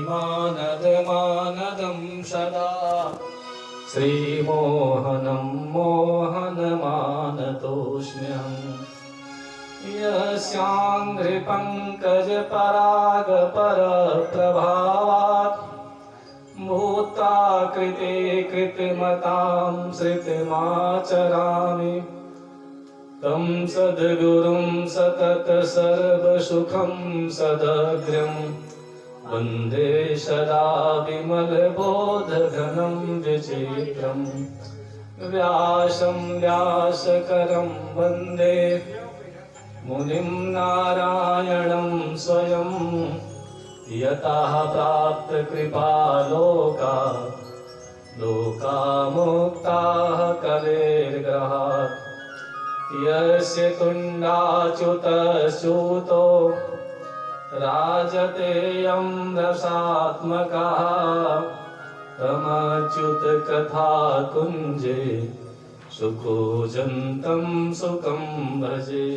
मानदमानदं सदा श्रीमोहनं मोहनमानतोऽस्म्यहम् यस्याङ्घ्रिपङ्कजपरागपरप्रभावात् भूताकृते कृतमतां श्रितमाचरामि तं सद्गुरुं सतत सर्वसुखं सदग्र्यं वन्दे सदा विमलबोधघनं विचित्रं व्यासं व्यासकरं वन्दे मुनिं नारायणं स्वयं यतः प्राप्तकृपालोका लोकामुक्ताः कलेर्ग्रहात् यस्य तुण्डाच्युतच्युतो राजतेयं रसात्मकः तमच्युतकथाकुञ्जे सुखोजन्तं सुखं भजे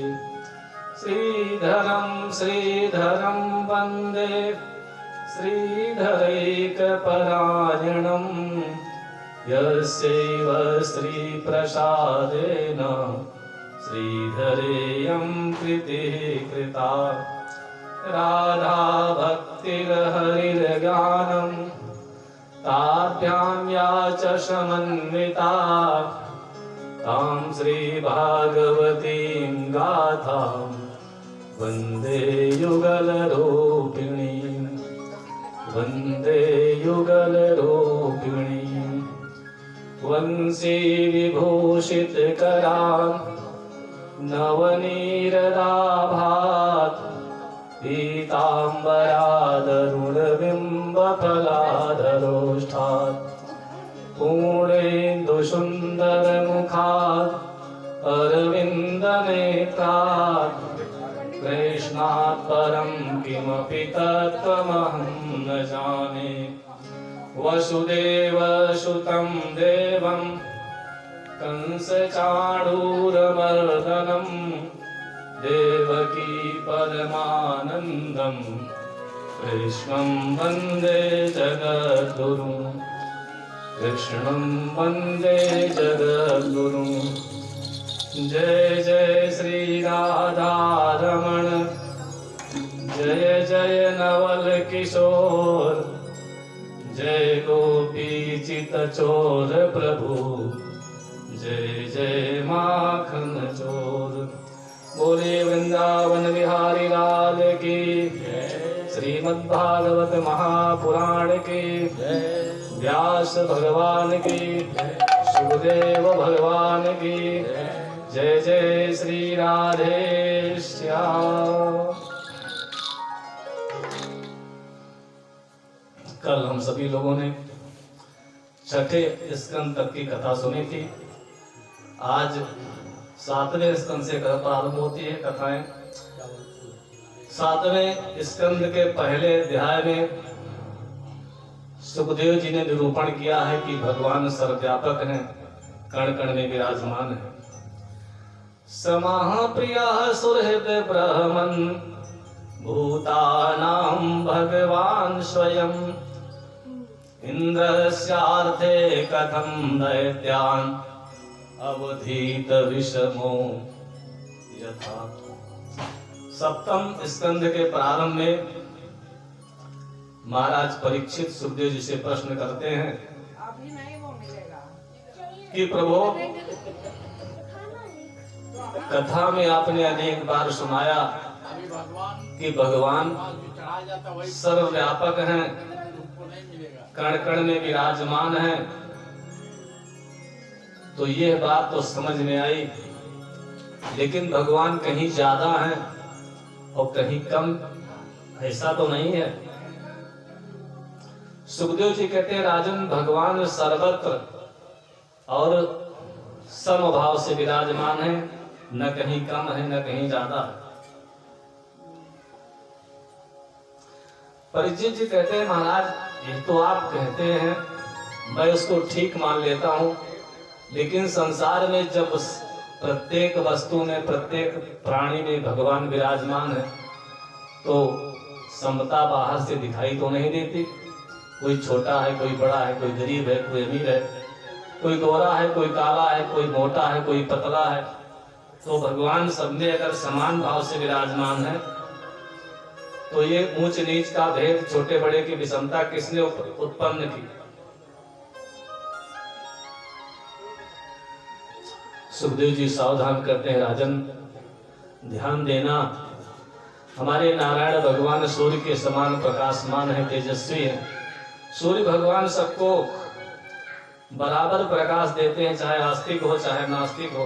श्रीधरं वन्दे श्रीधरैकपरायणं यस्यैव श्रीप्रसादेन श्रीधरेयं कृतिः कृता राधा भक्तिर्हरिर्ज्ञानं ताभ्यां या च समन्विता तां श्रीभागवतीं गाथां वन्दे युगलरूपिणीं वन्दे युगलरूपिणीं वंशी विभूषितकरां नवनीरदाभात् पीताम्बरादरुणबिम्बफलाधरोष्ठात् पूर्णेन्दुसुन्दरमुखात् अरविन्दनेत्रात् कृष्णात् परं किमपि तत्त्वमहं न जाने वसुदेवसुतं देवं कंसचाणूरमर्दनं देवकी परमानन्दं कृष्णं वन्दे जगद्गुरुं कृष्णं वन्दे जगद्गुरुं जय जय श्री राधारमण जय जय नवल किशोर जय गोपीचितचोर प्रभु जय जय माखन चोर बोले वृंदावन बिहारी लाल की श्रीमद्भागवत महापुराण की व्यास भगवान की सुखदेव भगवान की जय जय श्री राधे श्याम। कल हम सभी लोगों ने छठे स्कंद तक की कथा सुनी थी। आज सातवें स्कंद से प्रारंभ होती है कथाएं। सातवें स्कंद के पहले अध्याय में सुखदेव जी ने निरूपण किया है कि भगवान सर्वव्यापक हैं, कण कण में विराजमान है। समाह प्रिया सुहृद ब्रह्मन् भूतानां भगवान स्वयं इंद्रस्यार्थे कथं दैत्यान् अवधीत विषमो यथा। सप्तम स्कंद के प्रारंभ में महाराज परीक्षित सुखदेव जी से प्रश्न करते हैं कि प्रभु कथा में आपने अनेक बार सुनाया कि भगवान सर्वव्यापक हैं, कण कण में विराजमान हैं। तो यह बात तो समझ में आई, लेकिन भगवान कहीं ज्यादा हैं और कहीं कम, ऐसा तो नहीं है। सुखदेव जी कहते हैं राजन, भगवान सर्वत्र और समभाव से विराजमान है, न कहीं कम है न कहीं ज्यादा है। परीक्षित जी कहते हैं महाराज, ये तो आप कहते हैं, मैं उसको ठीक मान लेता हूं, लेकिन संसार में जब प्रत्येक वस्तु में, प्रत्येक प्राणी में भगवान विराजमान है, तो समता बाहर से दिखाई तो नहीं देती। कोई छोटा है, कोई बड़ा है, कोई गरीब है, कोई अमीर है, कोई गोरा है, कोई काला है, कोई मोटा है, कोई पतला है। तो भगवान सब में अगर समान भाव से विराजमान है तो ये ऊंच नीच का भेद, छोटे बड़े की विषमता किसने उत्पन्न की? सुखदेव जी सावधान करते हैं, राजन ध्यान देना, हमारे नारायण भगवान सूर्य के समान प्रकाशमान है, तेजस्वी है। सूर्य भगवान सबको बराबर प्रकाश देते हैं, चाहे आस्तिक हो चाहे नास्तिक हो,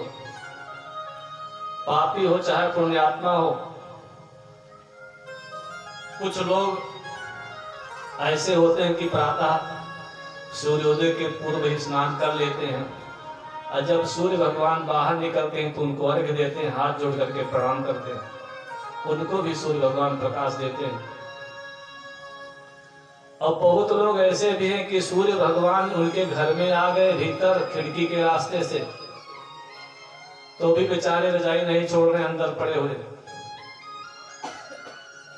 पापी हो चाहे पुण्यात्मा हो। कुछ लोग ऐसे होते हैं कि प्रातः सूर्योदय के पूर्व ही स्नान कर लेते हैं, और जब सूर्य भगवान बाहर निकलते हैं तो उनको अर्घ्य देते हैं, हाथ जोड़ करके प्रणाम करते हैं, उनको भी सूर्य भगवान प्रकाश देते हैं। और बहुत लोग ऐसे भी हैं कि सूर्य भगवान उनके घर में आ गए भीतर खिड़की के रास्ते से, तो भी बेचारे रजाई नहीं छोड़ रहे, अंदर पड़े हुए।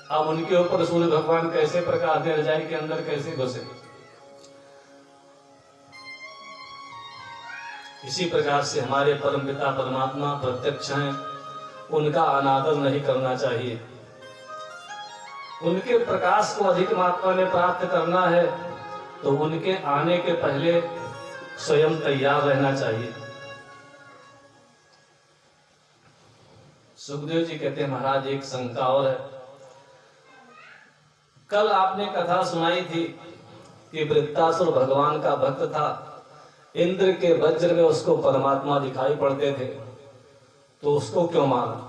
अब उनके ऊपर सूर्य भगवान कैसे प्रकाश दे, रजाई के अंदर कैसे घुसे? इसी प्रकार से हमारे परमपिता परमात्मा प्रत्यक्ष हैं, उनका अनादर नहीं करना चाहिए। उनके प्रकाश को अधिक मात्रा में प्राप्त करना है तो उनके आने के पहले स्वयं तैयार रहना चाहिए। सुखदेव जी कहते हैं, महाराज एक शंका और है। कल आपने कथा सुनाई थी कि वृत्तासुर भगवान का भक्त था, इंद्र के वज्र में उसको परमात्मा दिखाई पड़ते थे, तो उसको क्यों मारा?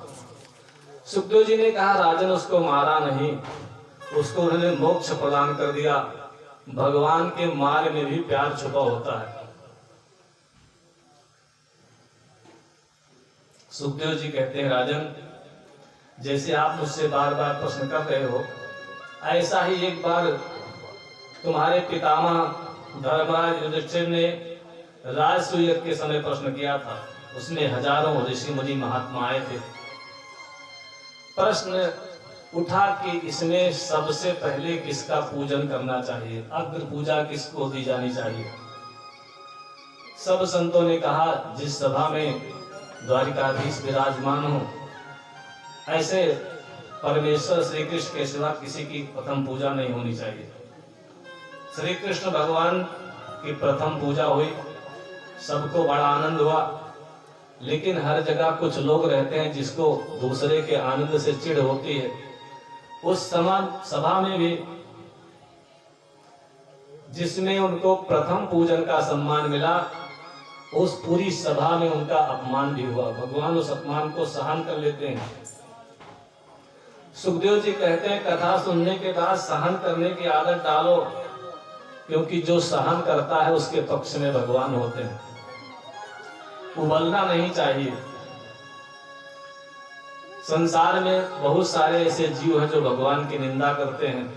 सुखदेव जी ने कहा, राजन उसको मारा नहीं, उसको उन्होंने मोक्ष प्रदान कर दिया। भगवान के मार्ग में भी प्यार छुपा होता है। सुखदेव जी कहते हैं, राजन जैसे आप मुझसे बार बार प्रश्न कर रहे हो, ऐसा ही एक बार तुम्हारे पितामह धर्मराज युधिष्ठिर ने राजसूय यज्ञ के समय प्रश्न किया था। उसमें हजारों ऋषि मुनि महात्मा आए थे। प्रश्न उठा कि इसमें सबसे पहले किसका पूजन करना चाहिए, अग्र पूजा किसको दी जानी चाहिए? सब संतों ने कहा, जिस सभा में द्वारिकाधीश विराजमान हो, ऐसे परमेश्वर श्री कृष्ण के सिवा किसी की प्रथम पूजा नहीं होनी चाहिए। श्री कृष्ण भगवान की प्रथम पूजा हुई, सबको बड़ा आनंद हुआ। लेकिन हर जगह कुछ लोग रहते हैं जिसको दूसरे के आनंद से चिढ़ होती है। उस समान सभा में भी जिसमें उनको प्रथम पूजन का सम्मान मिला, उस पूरी सभा में उनका अपमान भी हुआ। भगवान उस अपमान को सहन कर लेते हैं। सुखदेव जी कहते हैं, कथा सुनने के बाद सहन करने की आदत डालो, क्योंकि जो सहन करता है उसके पक्ष में भगवान होते हैं। उबलना नहीं चाहिए। संसार में बहुत सारे ऐसे जीव हैं जो भगवान की निंदा करते हैं।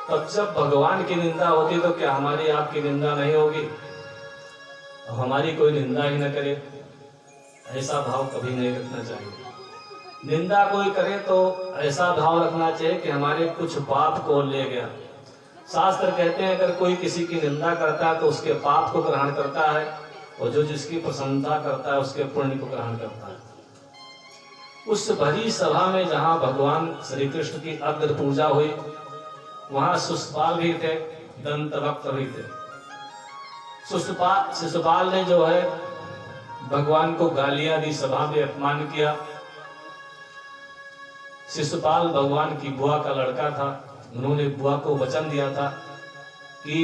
तब जब भगवान की निंदा होती तो क्या हमारी आपकी निंदा नहीं होगी? हमारी कोई निंदा ही न करे, ऐसा भाव कभी नहीं रखना चाहिए। निंदा कोई करे तो ऐसा भाव रखना चाहिए कि हमारे कुछ पाप को ले गया। शास्त्र कहते हैं, अगर कोई किसी की निंदा करता है तो उसके पाप को ग्रहण करता है, और जो जिसकी प्रशंसा करता है उसके पुण्य को ग्रहण करता है। उस भरी सभा में जहाँ भगवान श्री कृष्ण की अग्र पूजा हुई, वहाँ शिशुपाल भी थे, दंतवक्त भी थे। शिशुपाल ने जो है भगवान को गालियां दी, सभा में अपमान किया। शिशुपाल भगवान की बुआ का लड़का था। उन्होंने बुआ को वचन दिया था कि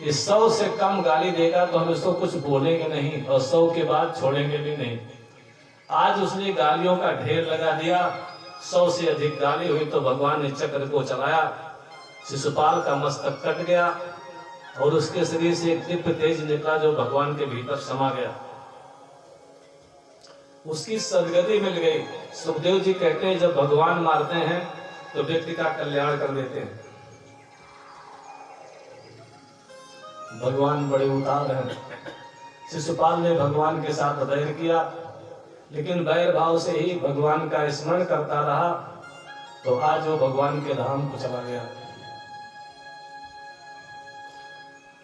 100 से कम गाली देगा तो हम इसको कुछ बोलेंगे नहीं, और 100 के बाद छोड़ेंगे भी नहीं। आज उसने गालियों का ढेर लगा दिया। 100 से अधिक गाली हुई तो भगवान ने चक्र को चलाया, शिशुपाल का मस्तक कट गया और उसके शरीर से एक दिव्य तेज निकला जो भगवान के भीतर समा गया। उसकी सदगति मिल गई। सुखदेव जी कहते हैं, जब भगवान मारते हैं तो व्यक्ति का कल्याण कर देते हैं। भगवान बड़े उदार हैं। शिशुपाल ने भगवान के साथ वैर किया, लेकिन वैर भाव से ही भगवान का स्मरण करता रहा। तो आज वो भगवान के धाम को चला गया।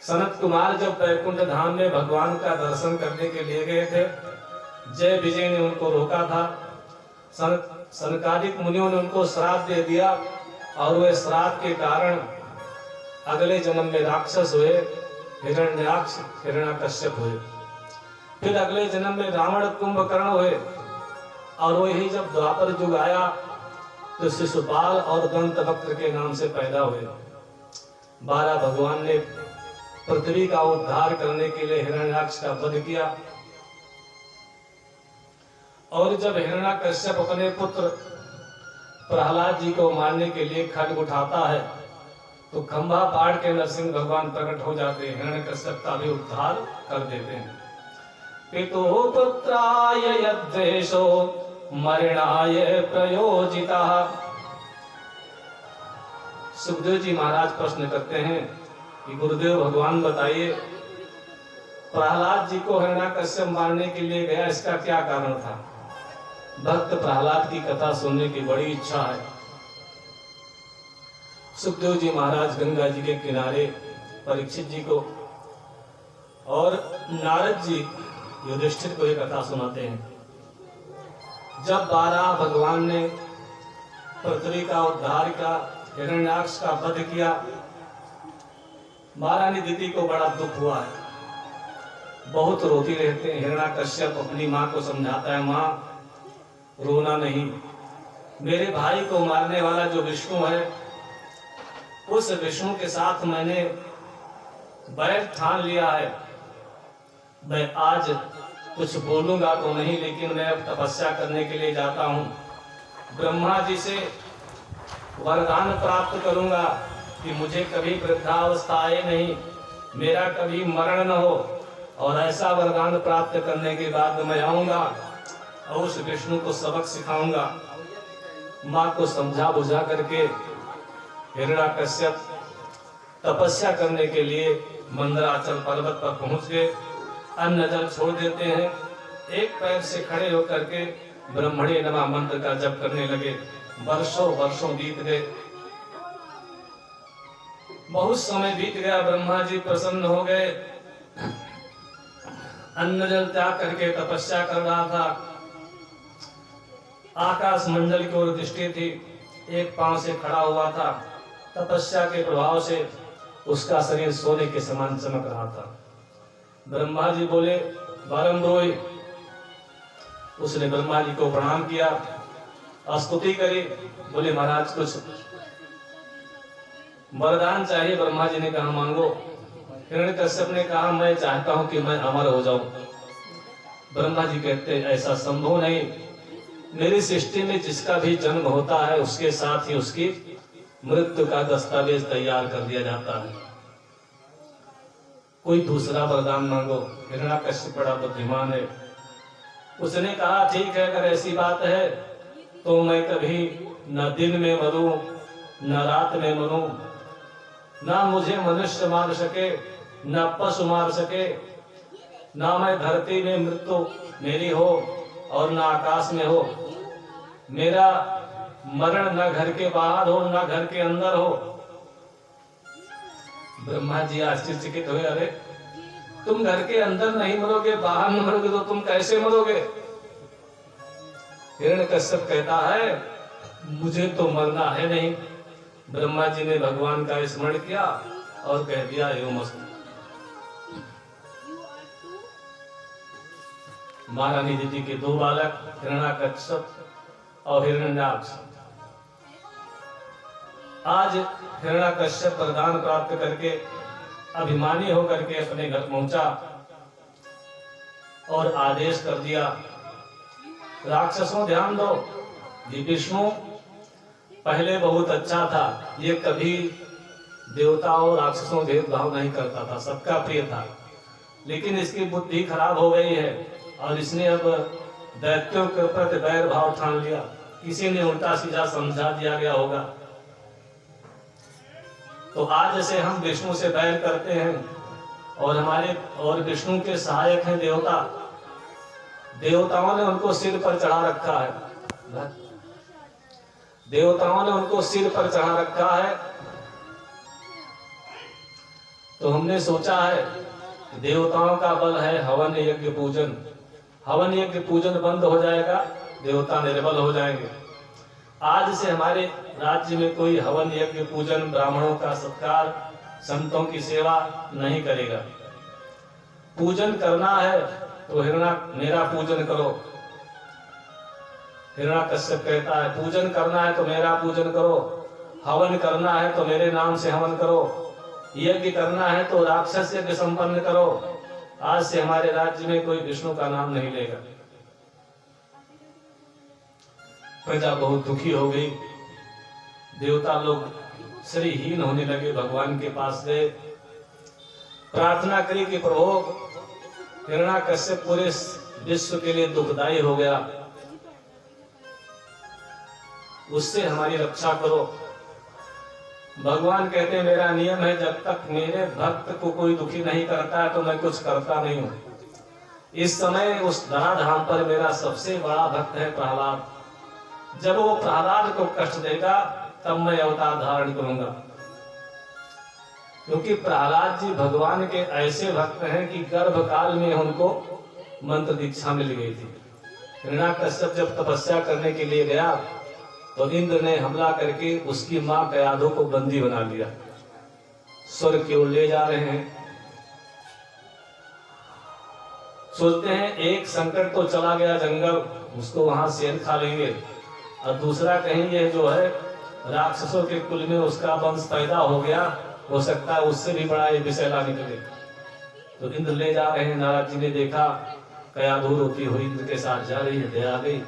सनत कुमार जब बैकुंठ धाम में भगवान का दर्शन करने के लिए गए थे, जय विजय ने उनको रोका था। सनकादिक मुनियों ने उनको श्राप दे दिया और वे श्राप के कारण अगले जन्म में राक्षस हुए, हिरण्याक्ष हिरण्यकश्यप हुए। फिर अगले जन्म में रावण कुंभकर्ण हुए और वही जब द्वापर युग आया तो शिशुपाल और दंतवक्त्र के नाम से पैदा हुए। 12 भगवान ने पृथ्वी का उद्धार करने के लिए हिरण्याक्ष का वध किया और जब हिरण्यकश्यप अपने पुत्र प्रहलाद जी को मारने के लिए खड्ग उठाता है तो खंभा फाड़ के नरसिंह भगवान प्रकट हो जाते हैं, हिरण्यकश्यप का भी उद्धार कर देते हैं। पितु पुत्राय यद्वेषो मरणाय प्रयोजितः। सुखदेव जी महाराज प्रश्न करते हैं कि गुरुदेव भगवान बताइए, प्रहलाद जी को हिरण्यकश्यप मारने के लिए गया, इसका क्या कारण था? भक्त प्रहलाद की कथा सुनने की बड़ी इच्छा है। सुखदेव जी महाराज गंगा जी के किनारे परीक्षित जी को और नारद जी युधिष्ठिर को एक कथा सुनाते हैं। जब 12 भगवान ने पृथ्वी का उद्धार का, हिरण्याक्ष का वध किया, महारानी दिति को बड़ा दुख हुआ है, बहुत रोती रहते हैं। हिरण्याकश्यप अपनी माँ को समझाता है, माँ रोना नहीं, मेरे भाई को मारने वाला जो विष्णु है, उस विष्णु के साथ मैंने बैर ठान लिया है। मैं आज कुछ बोलूंगा तो नहीं, लेकिन मैं अब तपस्या करने के लिए जाता हूँ। ब्रह्मा जी से वरदान प्राप्त करूंगा कि मुझे कभी वृद्धावस्था आए नहीं, मेरा कभी मरण न हो, और ऐसा वरदान प्राप्त करने के बाद मैं आऊंगा और उस विष्णु को सबक सिखाऊंगा। माँ को समझा बुझा करके हिरण्याकश्यप तपस्या करने के लिए मंदराचल पर्वत पर पहुंच गए। अन्न जल छोड़ देते हैं, एक पैर से खड़े होकर के ब्रह्मणे नमः मंत्र का जप करने लगे। वर्षों वर्षों बीत गए, बहुत समय बीत गया। ब्रह्मा जी प्रसन्न हो गए, अन्न जल त्याग करके तपस्या कर रहा था। आकाश मंडल की ओर दृष्टि थी, एक पांव से खड़ा हुआ था। तपस्या के प्रभाव से उसका शरीर सोने के समान चमक रहा था। ब्रह्मा जी बोले, बारम रोए। उसने ब्रह्मा जी को प्रणाम किया, स्तुति करी, बोले महाराज कुछ वरदान चाहिए। ब्रह्मा जी ने कहा मांगो। हिरण्यकश्यप ने कहा मैं चाहता हूं कि मैं अमर हो जाऊं। ब्रह्मा जी कहते ऐसा संभव नहीं, मेरी सृष्टि में जिसका भी जन्म होता है उसके साथ ही उसकी मृत्यु का दस्तावेज तैयार कर दिया जाता है, कोई दूसरा वरदान मांगो। हिरण्यकश्यप बड़ा बुद्धिमान है, उसने कहा ठीक है, अगर ऐसी बात है तो मैं कभी न दिन में मरूं न रात में मरूं, ना मुझे मनुष्य मार सके न पशु मार सके, ना मैं धरती में मृत्यु मेरी हो और न आकाश में हो। मेरा मरण न घर के बाहर हो न घर के अंदर हो। ब्रह्मा जी आश्चर्यचकित हुए, अरे तुम घर के अंदर नहीं मरोगे, बाहर नहीं मरोगे तो तुम कैसे मरोगे? हिरण्यकश्यप कहता है मुझे तो मरना है नहीं। ब्रह्मा जी ने भगवान का स्मरण किया और कह दिया एवं महारानी दिति के 2 बालक हिरण्यकश्यप और हिरण्याक्ष। आज हिरण्यकश्यप वरदान प्राप्त करके अभिमानी होकर के अपने घर पहुंचा और आदेश कर दिया, राक्षसों ध्यान दो, ये विष्णु पहले बहुत अच्छा था, ये कभी देवताओं राक्षसों भेदभाव नहीं करता था, सबका प्रिय था, लेकिन इसकी बुद्धि खराब हो गई है और इसने अब दैत्यों के प्रति बैर भाव ठान लिया। किसी ने उल्टा सीधा समझा दिया गया होगा, तो आज से हम विष्णु से बैर करते हैं और हमारे और विष्णु के सहायक हैं देवता, देवताओं ने उनको सिर पर चढ़ा रखा है। देवताओं ने उनको सिर पर चढ़ा रखा है। तो हमने सोचा है देवताओं का बल है हवन यज्ञ पूजन। हवन यज्ञ पूजन बंद हो जाएगा, देवता निर्बल हो जाएंगे। आज से हमारे राज्य में कोई हवन यज्ञ पूजन, ब्राह्मणों का सत्कार, संतों की सेवा नहीं करेगा। पूजन करना है तो मेरा पूजन करो। हिरण्याकश्यप कहता है पूजन करना है तो मेरा पूजन करो, हवन करना है तो मेरे नाम से हवन करो, यज्ञ करना है तो राक्षस यज्ञ संपन्न करो। आज से हमारे राज्य में कोई विष्णु का नाम नहीं लेगा। प्रजा बहुत दुखी हो गई। देवता लोग श्रीहीन होने लगे, भगवान के पास गए, प्रार्थना करी कि प्रभु हिरण्याकश्यप पूरे विश्व के लिए दुखदाई हो गया, उससे हमारी रक्षा करो। भगवान कहते हैं मेरा नियम है जब तक मेरे भक्त को कोई दुखी नहीं करता है तो मैं कुछ करता नहीं हूं। इस समय उस धराधाम पर मेरा सबसे बड़ा भक्त है प्रहलाद। जब वो प्रहलाद को कष्ट देगा तब मैं अवतार धारण करूंगा। क्योंकि प्रहलाद जी भगवान के ऐसे भक्त हैं कि गर्भकाल में उनको मंत्र दीक्षा मिल गई थी। हिरण्याकश्यप जब तपस्या करने के लिए गया तो इंद्र ने हमला करके उसकी मां कयाधु को बंदी बना लिया। स्वर्ग की ओर ले जा रहे हैं, सोचते हैं एक संकट तो चला गया जंगल, उसको वहां शेर खा लेंगे, और दूसरा कहीं ये जो है राक्षसों के कुल में उसका वंश पैदा हो गया, हो सकता है उससे भी बड़ा ये विषैला निकले। तो इंद्र ले जा रहे हैं। नारद जी ने देखा कयाधु रोती हुई इंद्र के साथ जा रही है, दया आ गई।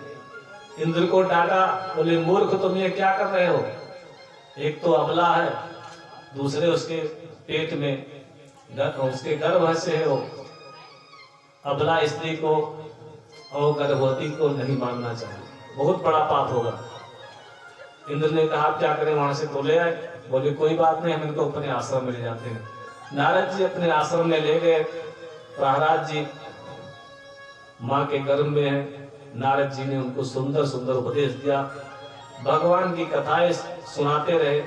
इंद्र को डांटा, बोले मूर्ख तुम ये क्या कर रहे हो? एक तो अबला है, दूसरे उसके पेट में उसके गर्भ से है वो। अबला स्त्री को और गर्भवती को नहीं मानना चाहिए, बहुत बड़ा पाप होगा। इंद्र ने कहा क्या करें, वहां से तो ले आए। बोले कोई बात नहीं, हम इनको अपने आश्रम में ले जाते हैं। नारद जी अपने आश्रम में ले गए। प्रहलाद जी माँ के गर्भ में है। नारद जी ने उनको सुंदर सुंदर उपदेश दिया, भगवान की कथाएं सुनाते रहे।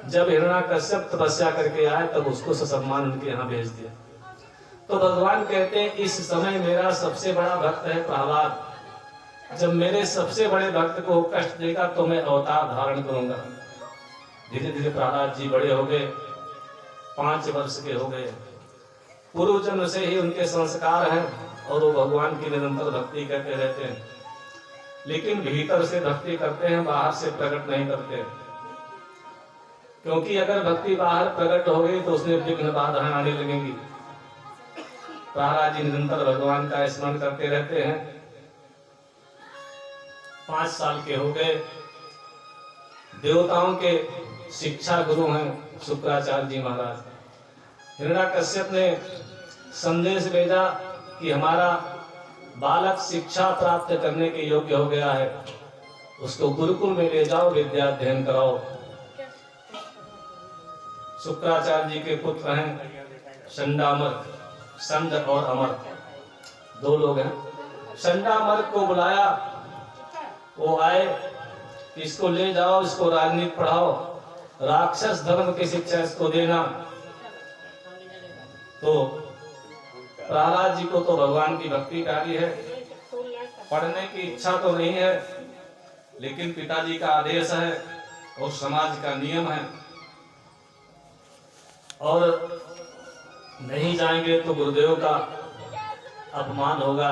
जब हिरण्याकश्यप तपस्या करके आए तब उसको ससम्मान उनके यहाँ भेज दिया। तो भगवान कहते हैं इस समय मेरा सबसे बड़ा भक्त है प्रहलाद। जब मेरे सबसे बड़े भक्त को कष्ट देगा तो मैं अवतार धारण करूंगा। धीरे धीरे प्रहलाद जी बड़े हो गए, 5 वर्ष के हो गए। पूर्व जन्म से ही उनके संस्कार हैं और वो भगवान की निरंतर भक्ति करते रहते हैं, लेकिन भीतर से भक्ति करते हैं, बाहर से प्रकट नहीं करते। क्योंकि अगर भक्ति बाहर प्रकट हो गई तो उसमें विघ्न बाधाएं आने लगेंगी। प्रहलाद जी निरंतर भगवान का स्मरण करते रहते हैं। 5 साल के हो गए। देवताओं के शिक्षा गुरु हैं शुक्राचार्य जी महाराज। हिरण्याकश्यप ने संदेश भेजा कि हमारा बालक शिक्षा प्राप्त करने के योग्य हो गया है, उसको गुरुकुल में ले जाओ, विद्या अध्ययन कराओ। शुक्राचार्य जी के पुत्र हैं शंडामर्क, संड और अमर 2 लोग हैं। शंडामर्क को बुलाया, वो आए, इसको ले जाओ, इसको राजनीति पढ़ाओ, राक्षस धर्म की शिक्षा इसको देना। तो प्रहलाद जी को तो भगवान की भक्ति कार्य है, पढ़ने की इच्छा तो नहीं है, लेकिन पिताजी का आदेश है और समाज का नियम है, और नहीं जाएंगे तो गुरुदेव का अपमान होगा।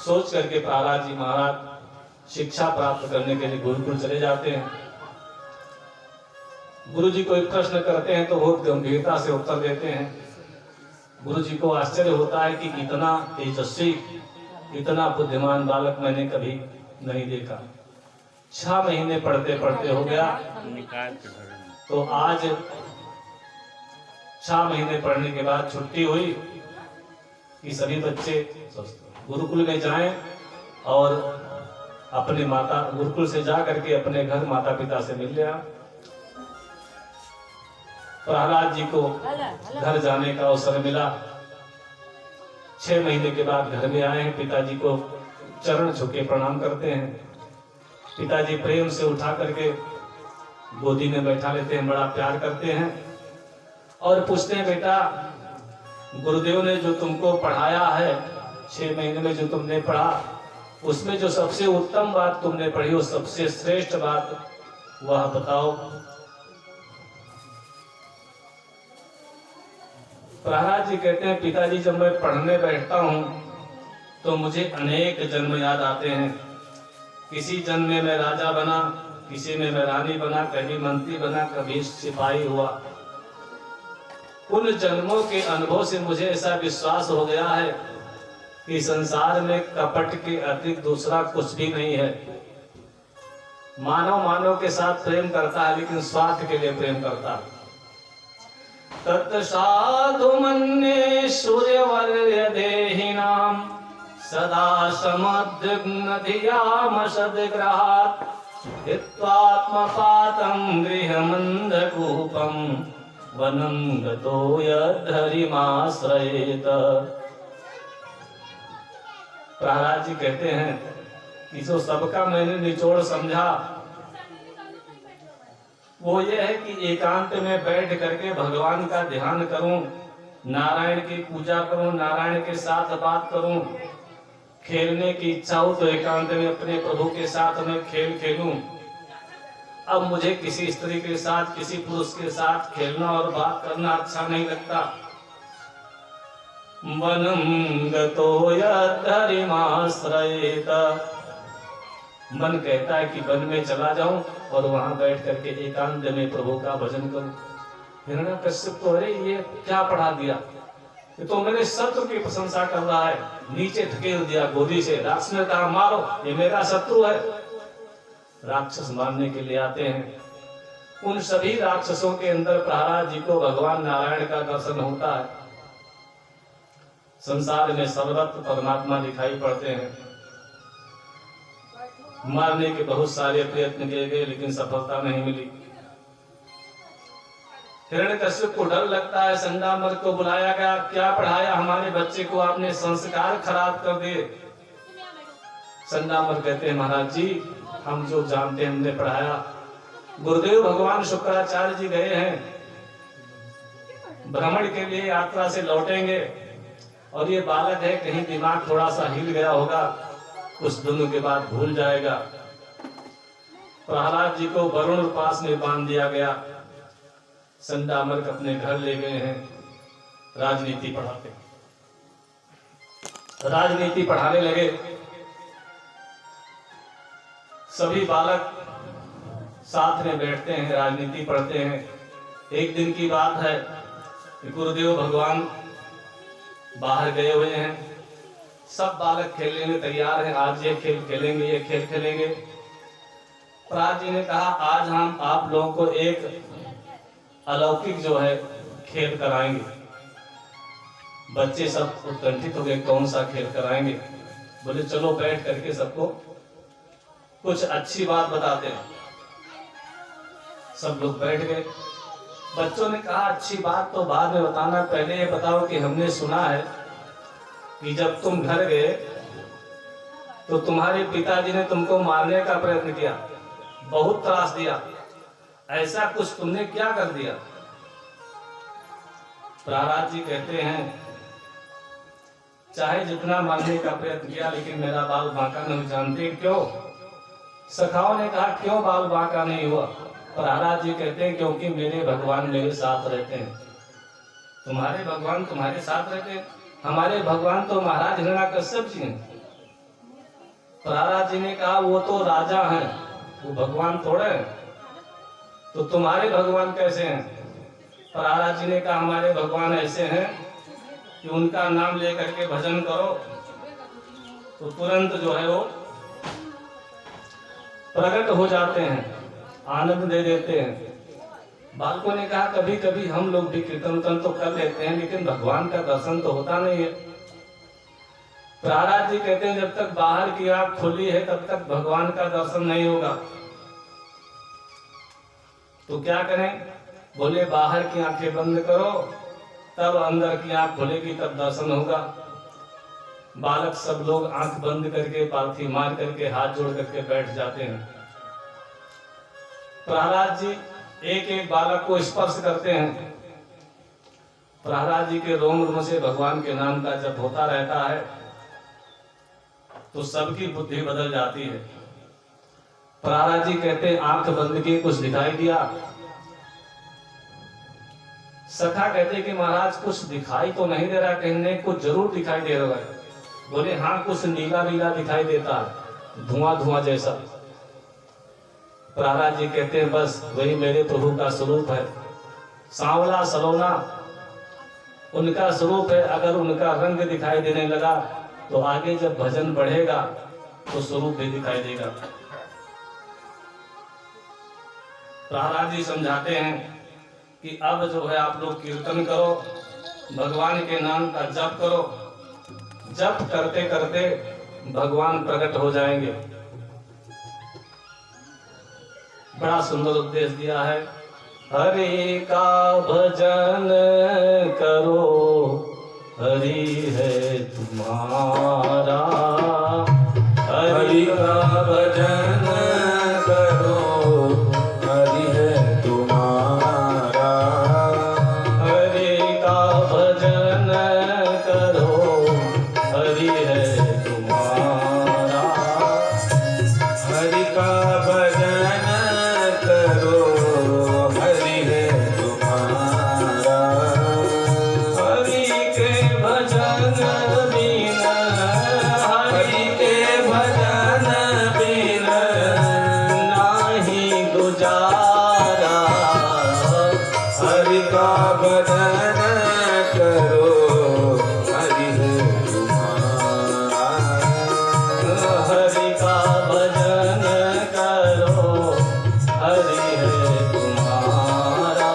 सोच करके प्रहलाद जी महाराज शिक्षा प्राप्त करने के लिए गुरुकुल चले जाते हैं। गुरु जी कोई प्रश्न करते हैं तो बहुत गंभीरता से उत्तर देते हैं। गुरु जी को आश्चर्य होता है कि इतना तेजस्वी, इतना बुद्धिमान बालक मैंने कभी नहीं देखा। 6 महीने पढ़ते पढ़ते हो गया, तो आज 6 महीने पढ़ने के बाद छुट्टी हुई कि सभी बच्चे गुरुकुल में जाएं और अपने माता गुरुकुल से जा करके अपने घर माता पिता से मिल लिया। प्रहलाद जी को घर जाने का अवसर मिला। 6 महीने के बाद घर में आए हैं, पिताजी को चरण झुके प्रणाम करते हैं। पिताजी प्रेम से उठा करके गोदी में बैठा लेते हैं, बड़ा प्यार करते हैं और पूछते हैं, बेटा गुरुदेव ने जो तुमको पढ़ाया है 6 महीने में जो तुमने पढ़ा, उसमें जो सबसे उत्तम बात तुमने पढ़ी, वो सबसे श्रेष्ठ बात वह बताओ। प्रहलाद जी कहते हैं, पिताजी जब मैं पढ़ने बैठता हूँ तो मुझे अनेक जन्म याद आते हैं। किसी जन्म में मैं राजा बना, किसी में मैं रानी बना, कभी मंत्री बना, कभी सिपाही हुआ। उन जन्मों के अनुभव से मुझे ऐसा विश्वास हो गया है कि संसार में कपट के अतिरिक्त दूसरा कुछ भी नहीं है। मानव मानव के साथ प्रेम करता है, लेकिन स्वार्थ के लिए प्रेम करता है। तत्साधु मन्ये सूर्यवर्य देहिनाम सदा समद्विग्न धियाम सद्ग्रहात् हित्वात्मपातं गृहमन्धकूपं वनं गतो यद्धरिमाश्रयेत। प्रहलाद जी कहते हैं कि जो सबका मैंने निचोड़ समझा वो ये है कि एकांत में बैठ करके भगवान का ध्यान करूं, नारायण की पूजा करूं, नारायण के साथ बात करूं। खेलने की इच्छा हो तो एकांत में अपने प्रभु के साथ में खेल खेलूं। अब मुझे किसी स्त्री के साथ, किसी पुरुष के साथ खेलना और बात करना अच्छा नहीं लगता। वनं गतो यद्धरिमाश्रयेत, मन कहता है कि वन में चला जाऊं और वहां बैठ करके एकांत में प्रभु का भजन करूं। हिरण्यकश्यप को, अरे ये क्या पढ़ा दिया, ये तो मेरे शत्रु की प्रशंसा कर रहा है। नीचे धकेल दिया गोदी से। राक्षस ने कहा, मारो, ये मेरा शत्रु है। राक्षस मारने के लिए आते हैं। उन सभी राक्षसों के अंदर प्रहलाद जी को भगवान नारायण का दर्शन होता है। संसार में सर्वत्र परमात्मा दिखाई पड़ते हैं। मारने के बहुत सारे प्रयत्न किए गए, लेकिन सफलता नहीं मिली। हिरण्यकश्यप को डर लगता है। संडामर को बुलाया गया, क्या पढ़ाया हमारे बच्चे को आपने, संस्कार खराब कर दिए। संडामर कहते हैं, महाराज जी हम जो जानते हैं हमने पढ़ाया। गुरुदेव भगवान शुक्राचार्य जी गए हैं, भ्रमण के लिए यात्रा से लौटेंगे और ये बालक है, कहीं दिमाग थोड़ा सा हिल गया होगा, कुछ दिनों के बाद भूल जाएगा। प्रहलाद जी को वरुण पास में बांध दिया गया। संडामर अपने घर ले गए हैं, राजनीति पढ़ाते, राजनीति पढ़ाने लगे। सभी बालक साथ में बैठते हैं, राजनीति पढ़ते हैं। एक दिन की बात है कि गुरुदेव भगवान बाहर गए हुए हैं। सब बालक खेलने में तैयार हैं, आज ये खेल खेलेंगे, ये खेल खेलेंगे। प्रहलाद जी ने कहा, आज हम आप लोगों को एक अलौकिक जो है खेल कराएंगे। बच्चे सब उत्कंठित हो गए, कौन सा खेल कराएंगे। बोले चलो बैठ करके सबको कुछ अच्छी बात बताते हैं। सब लोग बैठ गए। बच्चों ने कहा, अच्छी बात तो बाद में बताना, पहले ये बताओ कि हमने सुना है कि जब तुम घर गए तो तुम्हारे पिताजी ने तुमको मारने का प्रयत्न किया, बहुत त्रास दिया, ऐसा कुछ तुमने क्या कर दिया। प्रहलाद जी कहते हैं, चाहे जितना मारने का प्रयत्न किया, लेकिन मेरा बाल बांका नहीं। जानते क्यों? सखाओं ने कहा, क्यों बाल बांका नहीं हुआ? प्रहलाद जी कहते हैं, क्योंकि मेरे भगवान मेरे साथ रहते हैं। तुम्हारे भगवान तुम्हारे साथ रहते हैं? हमारे भगवान तो महाराज हिरण्यकश्यप जी हैं। प्रहलाद जी ने कहा, वो तो राजा हैं, वो भगवान थोड़े हैं। तो तुम्हारे भगवान कैसे हैं? प्रहलाद जी ने कहा, हमारे भगवान ऐसे हैं कि उनका नाम लेकर के भजन करो तो तुरंत जो है वो प्रकट हो जाते हैं, आनंद दे देते हैं। बालकों ने कहा, कभी कभी हम लोग भी कीर्तन तो कर लेते हैं, लेकिन भगवान का दर्शन तो होता नहीं है। प्रहलाद जी कहते हैं, जब तक बाहर की आंख खुली है तब तक भगवान का दर्शन नहीं होगा। तो क्या करें? बोले बाहर की आंखें बंद करो, तब अंदर की आंख खुलेगी, तब दर्शन होगा। बालक सब लोग आंख बंद करके, पालथी मार करके, हाथ जोड़ करके बैठ जाते हैं। प्रहलाद जी एक एक बालक को स्पर्श करते हैं। प्रहलाद जी के रोम रोम से भगवान के नाम का जप होता रहता है तो सबकी बुद्धि बदल जाती है। प्रहलाद जी कहते हैं आंख बंद की, कुछ दिखाई दिया? सखा कहते कि महाराज कुछ दिखाई तो नहीं दे रहा, कहने कुछ जरूर दिखाई दे रहा है। बोले हाँ, कुछ नीला नीला दिखाई देता है, धुआं धुआं जैसा। प्रहलाद जी कहते हैं बस वही मेरे प्रभु का स्वरूप है, सांवला सलोना उनका स्वरूप है। अगर उनका रंग दिखाई देने लगा तो आगे जब भजन बढ़ेगा तो स्वरूप भी दिखाई देगा। प्रहलाद जी समझाते हैं कि अब जो है आप लोग कीर्तन करो, भगवान के नाम का जप करो। जप करते करते भगवान प्रकट हो जाएंगे। बड़ा सुंदर उपदेश दिया है। हरि का भजन करो, हरि है तुम्हारा। हरि का भजन करो, हरि है तुम्हारा। हरि का भजन करो, हरि है तुम्हारा। हरि का भजन करो, हरि है तुम्हारा। हरि के भजन बिना, हरि के भजन बिना नाही गुजारा। हरि का भजन करो, हरि है तुम्हारा। हरि का भजन करो, हरि है तुम्हारा।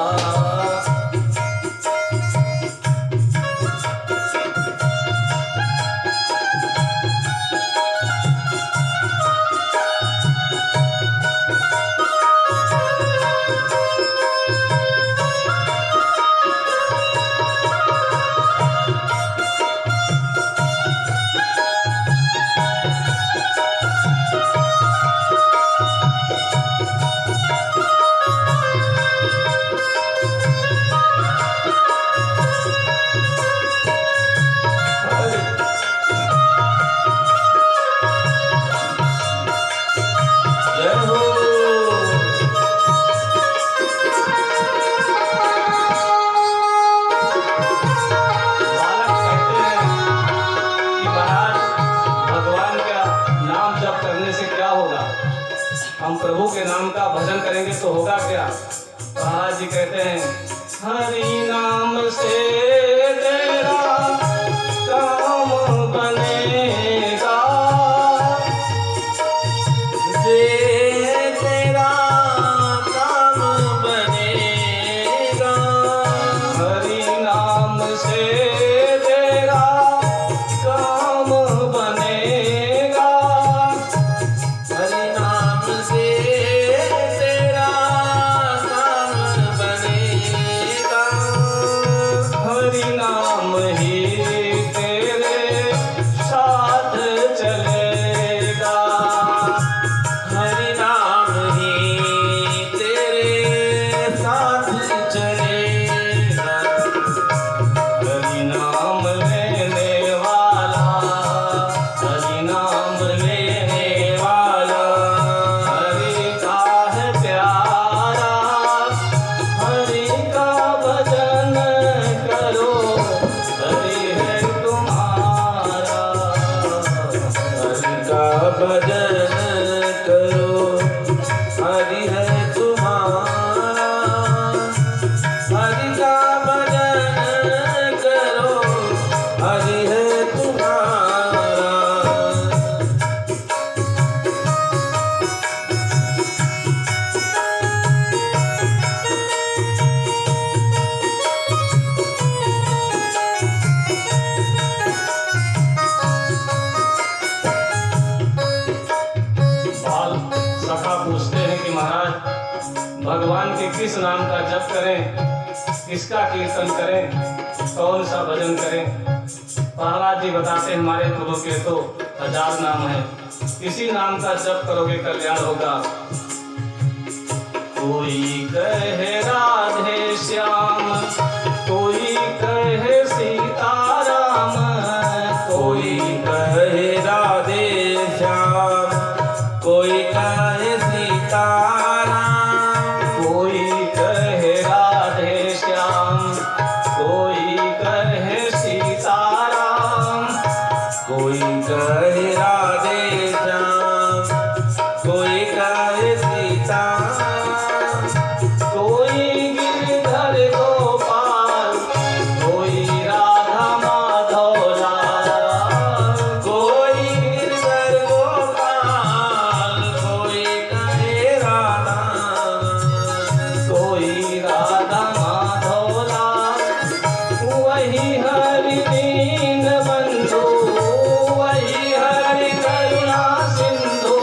जय हो। बालक कहते हैं कि महाराज भगवान का नाम जप करने से क्या होगा? हम प्रभु के नाम का भजन करेंगे तो होगा क्या? प्रहलाद जी कहते हैं हरि नाम से तेरा काम बनेगा। जे तेरा काम बनेगा। हरि नाम से तेरा काम बनेगा। हरि नाम से तेरा काम बनेगा। हरि नाम ही तेरे साथ चलेगा। हरि नाम ही तेरे साथ चलेगा। हरि नाम लेने वाला, हरि नाम लेने वाला, हरि का है प्यारा। हरि का भजन करो, हरि है तुम्हारा। हरि का भजन करो, हरि है तुम्हारा। हरि का भजन करो, हरि है तुम्हारा। बाल सखा पूछते हैं कि महाराज भगवान के किस नाम का जप करें, किसका कीर्तन करें, कौन सा भजन करें? प्रहलाद जी बताते हैं हमारे प्रभु के तो 1000 नाम है, किसी नाम का जप करोगे कल्याण होगा। कोई कहे राधे श्याम, कोई कहे सीताराम, कोई कहे राधे श्याम, कोई कहे सीताराम, कोई कहे राधे श्याम, कोई कहे सीताराम, कोई कहे राधे श्याम, कोई कहे सीताराम, कोई गिरधर गोपाल, कोई राधा माधव लाल, कोई गिरधर गोपाल, कोई कहे राधा, कोई राधा माधव लाल, वही हरि दीन बंधु, वही हरि करुणा सिंधु,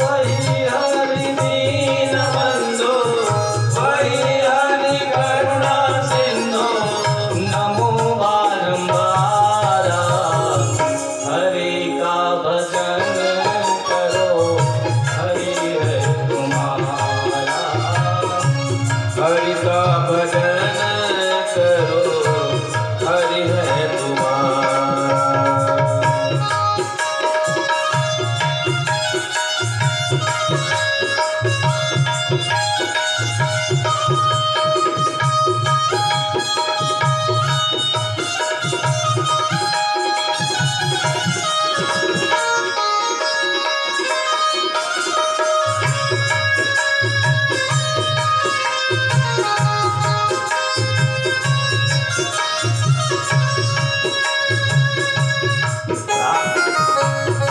वही हरि दीन बंधु, वही हरि करुणा सिंधु, नमो बारंबार, हरि का भजन करो, हरि है तुम्हारा। हरि का भजन करो, हरि है तुम्हारा।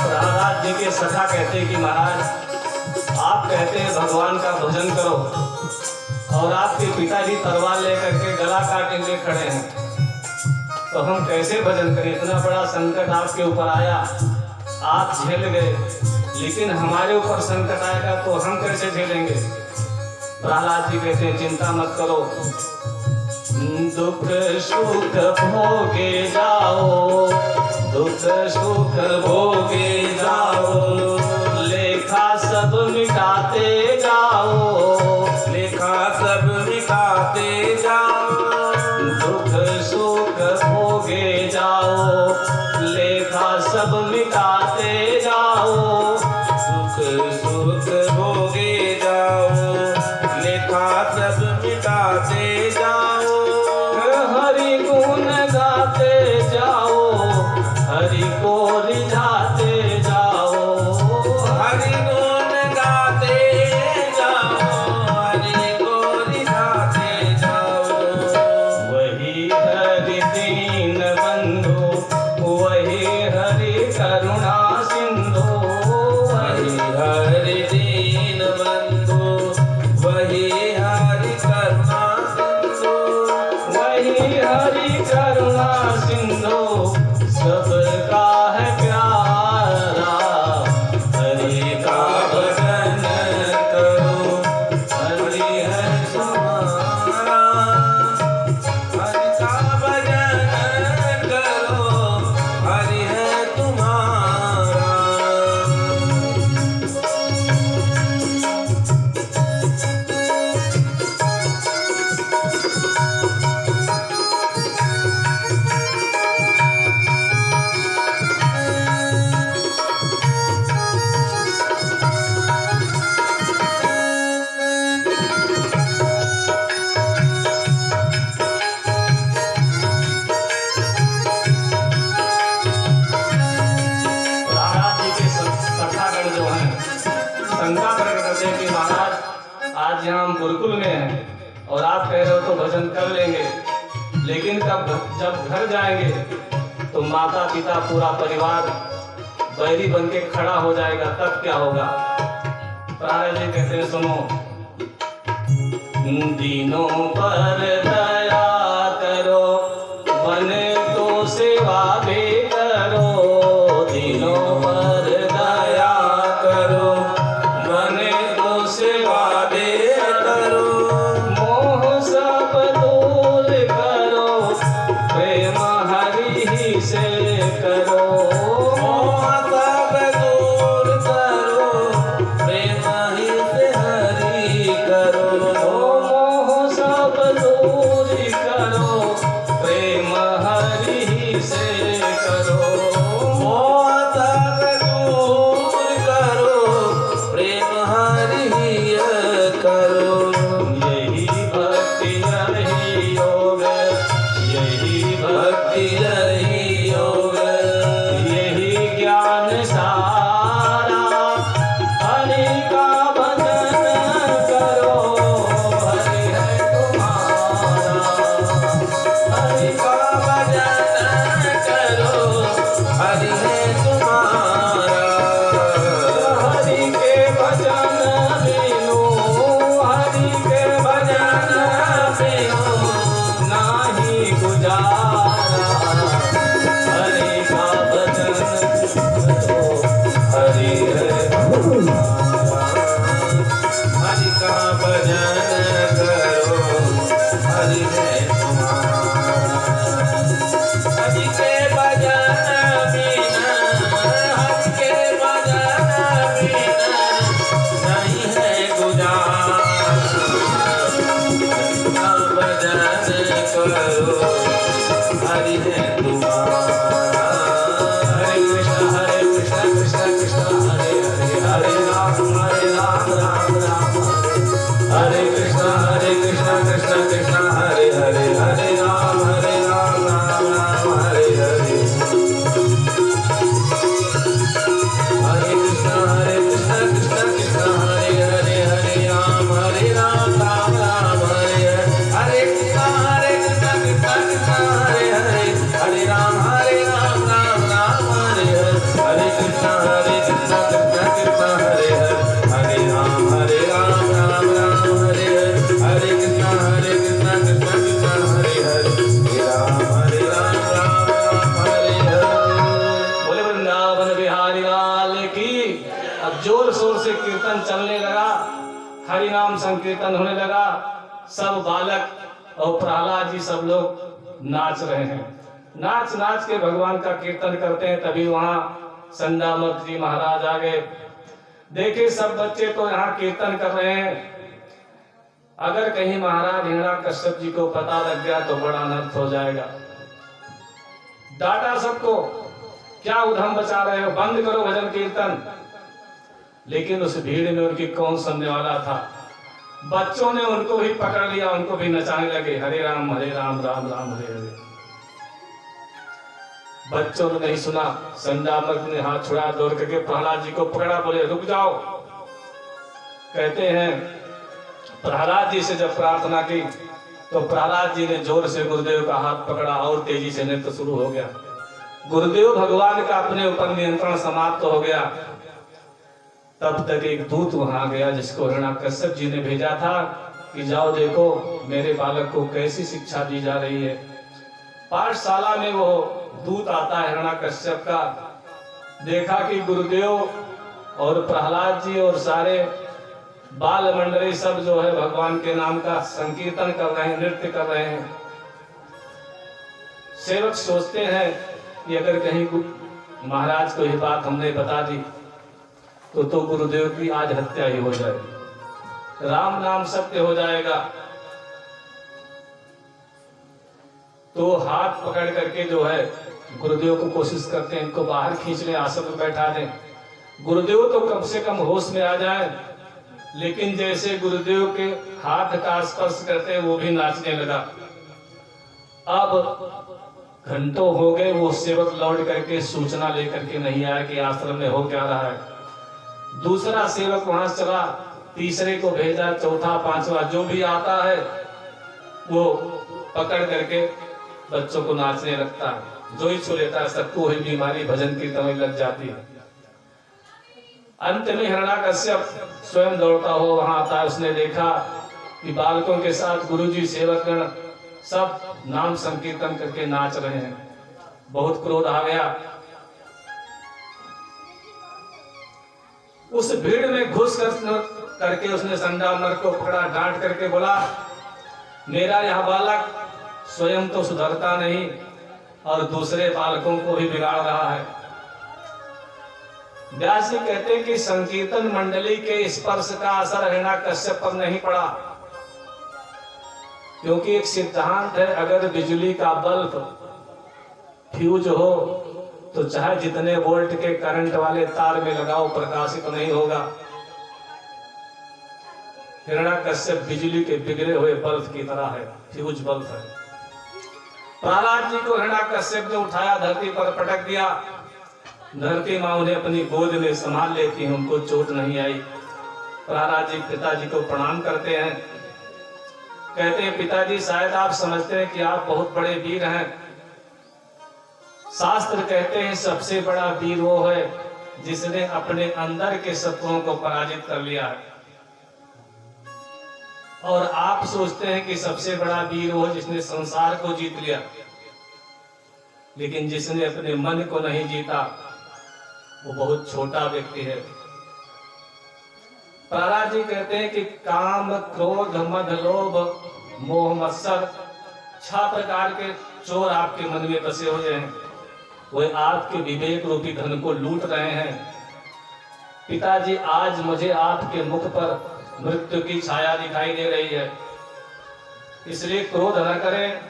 प्रहलाद जी के सखा कहते कि महाराज, आप कहते हैं भगवान का भजन करो और आपके पिताजी तलवार लेकर के गला काटेंगे खड़े हैं, तो हम कैसे भजन करें? इतना बड़ा संकट आपके ऊपर आया, आप झेल गए, लेकिन हमारे ऊपर संकट आएगा तो हम कैसे झेलेंगे? प्रहलाद जी कहते हैं चिंता मत करो, दुख सुख भोगे जाओ, दुख सुख भोगे जाओ, लेखा सब मिटाते जाओ, लेखा सब मिटाते जाओ, दुख सुख भोगे जाओ, लेखा सब मिटाते जाओ, सुख सुख भोगे जाओ, लेखा सब मिटाते जाओ, हरि गुण गाते जाओ, हरि को रिझाते जाओ, हरि गुण गाते जाओ, हरि को रिझाते जाओ, वही हरि दीन बंधु, वही हरि करुणा सिंधु, वही हरि दीन बंधु, वही हरि करुणा सिंधु, वही हरि करुणा सिंधु, सबका है प्यारा, हरि का भजन करो, हरि है तुम्हारा। हरि का भजन करो, हरि है तुम्हारा। प्रहलाद जी के सखागण जो हैं शंका प्रकट करते हैं कि महाराज आज यहाँ हम गुरुकुल में हैं और आप कह रहे हो तो भजन कर लेंगे, लेकिन जब घर जाएंगे तो माता पिता पूरा परिवार बैरी बन के खड़ा हो जाएगा, तब क्या होगा? प्रहलाद जी कहते हैं सुनो, दीनों पर दया करो, बने तो सेवा भी करो, दीनों पर दया करो, बने तो सेवा दे करो, मोह सब दूर करो, प्रेम हरि ही से करो, मोह सब दूर करो, प्रेम ही से हरि करो, दूर करो, प्रेम हरि से करो। मोह सब दूर करो, प्रेम हरि करो। यही भक्ति यही योग, यही भक्ति भक्ति रही योग, यही ज्ञान सारा। हरि का भजन करो, हरि है तुम्हारा। हरि का भजन करो, हरि है तुम्हारा। हरि के भजन बिनु, हरि के भजन बिनु नाही गुजारा। हरि का भजन करो, हरि है तुम्हारा। हरि का भजन करो, हरि है तुम्हारा। हरि के भजन बिना, हरि के भजन बिना नहीं है गुजारा। हरि का भजन करो, हरि है तुम्हारा। हरे कृष्ण कृष्ण कृष्ण हरे हरे, हरे राम राम राम हरे कृष्ण कृष्ण कृष्ण हरे हरे, हरे राम राम राम हरे हरे। हरे कृष्ण कृष्ण कृष्ण हरे हरे, हरे राम राम राम हरे हरे। हरे कृष्ण कृष्ण कृष्ण हरे हरे, हरे राम राम राम हरे हरे। हरे कृष्ण कृष्ण कृष्ण हरे हरे, हरे राम राम राम हरे हरे। हरे कृष्ण कृष्ण कृष्ण हरे हरे, हरे राम राम हरे हरे। बोले वृंदावन बिहारी लाल की। अब जोर शोर से कीर्तन चलने लगा, हरि नाम संकीर्तन होने लगा। सब बालक और प्रहलाद जी सब लोग नाच रहे हैं। नाच नाच के भगवान का कीर्तन करते हैं। तभी वहां संदामत जी महाराज आ गए। देखे सब बच्चे तो यहाँ कीर्तन कर रहे हैं, अगर कहीं महाराज हिरण्याकश्यप जी को पता लग गया तो बड़ा अनर्थ हो जाएगा। डांटा सबको, क्या उधम बचा रहे हो, बंद करो भजन कीर्तन। लेकिन उस भीड़ में उनकी कौन सुनने वाला था। बच्चों ने उनको भी पकड़ लिया, उनको भी नचाने लगे, हरे राम राम राम हरे हरे। बच्चों ने नहीं सुना। संदामत ने हाथ छुड़ा, दौड़ करके प्रहलाद जी को पकड़ा, बोले रुक जाओ। कहते हैं प्रहलाद जी से जब प्रार्थना की तो प्रहलाद जी ने जोर से गुरुदेव का हाथ पकड़ा और तेजी से नृत्य शुरू हो गया। गुरुदेव भगवान का अपने ऊपर नियंत्रण समाप्त हो गया। तब तक एक दूत वहां गया जिसको हिरण्याकश्यप जी ने भेजा था कि जाओ देखो मेरे बालक को कैसी शिक्षा दी जा रही है। पाठशाला में वो दूत आता है हिरण्याकश्यप का। देखा कि गुरुदेव और प्रहलाद जी और सारे बाल मंडली सब जो है भगवान के नाम का संकीर्तन कर रहे हैं, नृत्य कर रहे हैं। सेवक सोचते हैं कि अगर कहीं महाराज को ये बात हमने बता दी तो गुरुदेव की आज हत्या ही हो जाएगी, राम नाम सत्य हो जाएगा। तो हाथ पकड़ करके जो है गुरुदेव को कोशिश करते हैं इनको बाहर खींच लें, आसन पर बैठा दें। गुरुदेव तो कम से कम होश में आ जाए। लेकिन जैसे गुरुदेव के हाथ का स्पर्श करते हैं वो भी नाचने लगा। अब घंटों हो गए, वो सेवक लौट करके सूचना लेकर के नहीं आया कि आश्रम में हो क्या रहा है। दूसरा सेवक वहां चला, तीसरे को भेजा, चौथा, पांचवा, जो भी आता है वो पकड़ करके बच्चों को नाचने लगता है। जो ही छू लेता है सबको वही बीमारी भजन कीर्तन में लग जाती है। अंत में हिरण्याकश्यप स्वयं दौड़ता हो वहां आता है। उसने देखा कि बालकों के साथ गुरुजी सेवकगण सब नाम संकीर्तन करके नाच रहे हैं। बहुत क्रोध आ गया। उस भीड़ में घुस करके उसने संदामत को पकड़ा, डांट करके बोला मेरा यह बालक स्वयं तो सुधरता नहीं और दूसरे बालकों को भी बिगाड़ रहा है। व्यास जी कहते हैं कि संकीर्तन मंडली के स्पर्श का असर हिरण्याकश्यप पर नहीं पड़ा। क्योंकि एक सिद्धांत है, अगर बिजली का बल्ब फ्यूज हो तो चाहे जितने वोल्ट के करंट वाले तार में लगाओ प्रकाशित नहीं होगा। हिरण्याकश्यप बिजली के बिगड़े हुए बल्ब की तरह है, फ्यूज बल्ब है। प्रहलाद जी को हिरण्याकश्यप ने उठाया, धरती पर पटक दिया। धरती माँ उन्हें अपनी गोद में संभाल लेती है, उनको चोट नहीं आई। प्रहलाद जी पिताजी को प्रणाम करते हैं, कहते हैं पिताजी शायद आप समझते हैं कि आप बहुत बड़े वीर हैं। शास्त्र कहते हैं सबसे बड़ा वीर वो है जिसने अपने अंदर के शत्रुओं को पराजित कर लिया है, और आप सोचते हैं कि सबसे बड़ा वीर वो जिसने संसार को जीत लिया, लेकिन जिसने अपने मन को नहीं जीता वो बहुत छोटा व्यक्ति है। प्रहलाद जी कहते हैं कि काम, क्रोध, मद, लोभ, मोह, मत्सर 6 प्रकार के चोर आपके मन में बसे हुए हैं। वे आपके विवेक रूपी धन को लूट रहे हैं। पिताजी आज मुझे आपके मुख पर मृत्यु की छाया दिखाई दे रही है, इसलिए क्रोध न करें,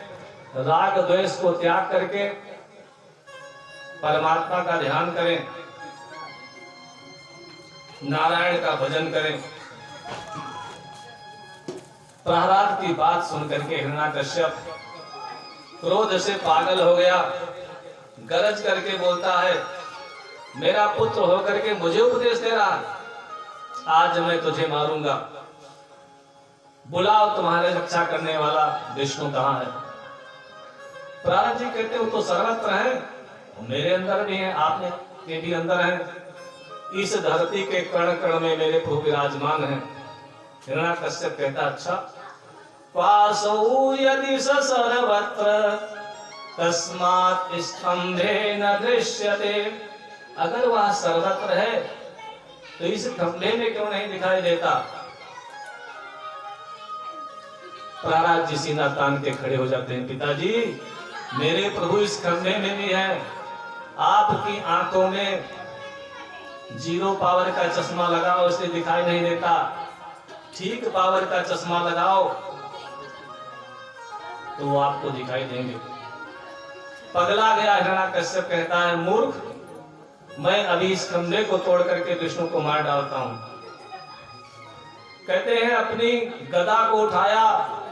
राग द्वेष को त्याग करके परमात्मा का ध्यान करें, नारायण का भजन करें। प्रहलाद की बात सुनकर के हिरण्याकश्यप क्रोध से पागल हो गया, गरज करके बोलता है, मेरा पुत्र होकर के मुझे उपदेश दे रहा, आज मैं तुझे मारूंगा। बुलाओ तुम्हारे रक्षा करने वाला विष्णु कहाँ है। प्रहलाद जी कहते हो तो सर्वत्र है, मेरे अंदर भी है, आपने के भी अंदर है, इस धरती के कण कण में मेरे प्रभु विराजमान है। हिरण्याकश्यप कहता अच्छा, वासौ यदि स सर्वत्र तस्मात् स्तंभे न दृश्यते। अगर वह सर्वत्र है तो इस खंभे में क्यों नहीं दिखाई देता। प्रहलाद जी सीना तान के खड़े हो जाते हैं, पिताजी मेरे प्रभु इस खंभे में भी है, आपकी आंखों में 0 पावर का चश्मा लगाओ इसलिए दिखाई नहीं देता, ठीक पावर का चश्मा लगाओ तो वो आपको दिखाई देंगे। पगला गया हिरण्याकश्यप कहता है, मूर्ख, मैं अभी इस खंभे को तोड़ करके विष्णु को मार डालता हूं। कहते हैं अपनी गदा को उठाया,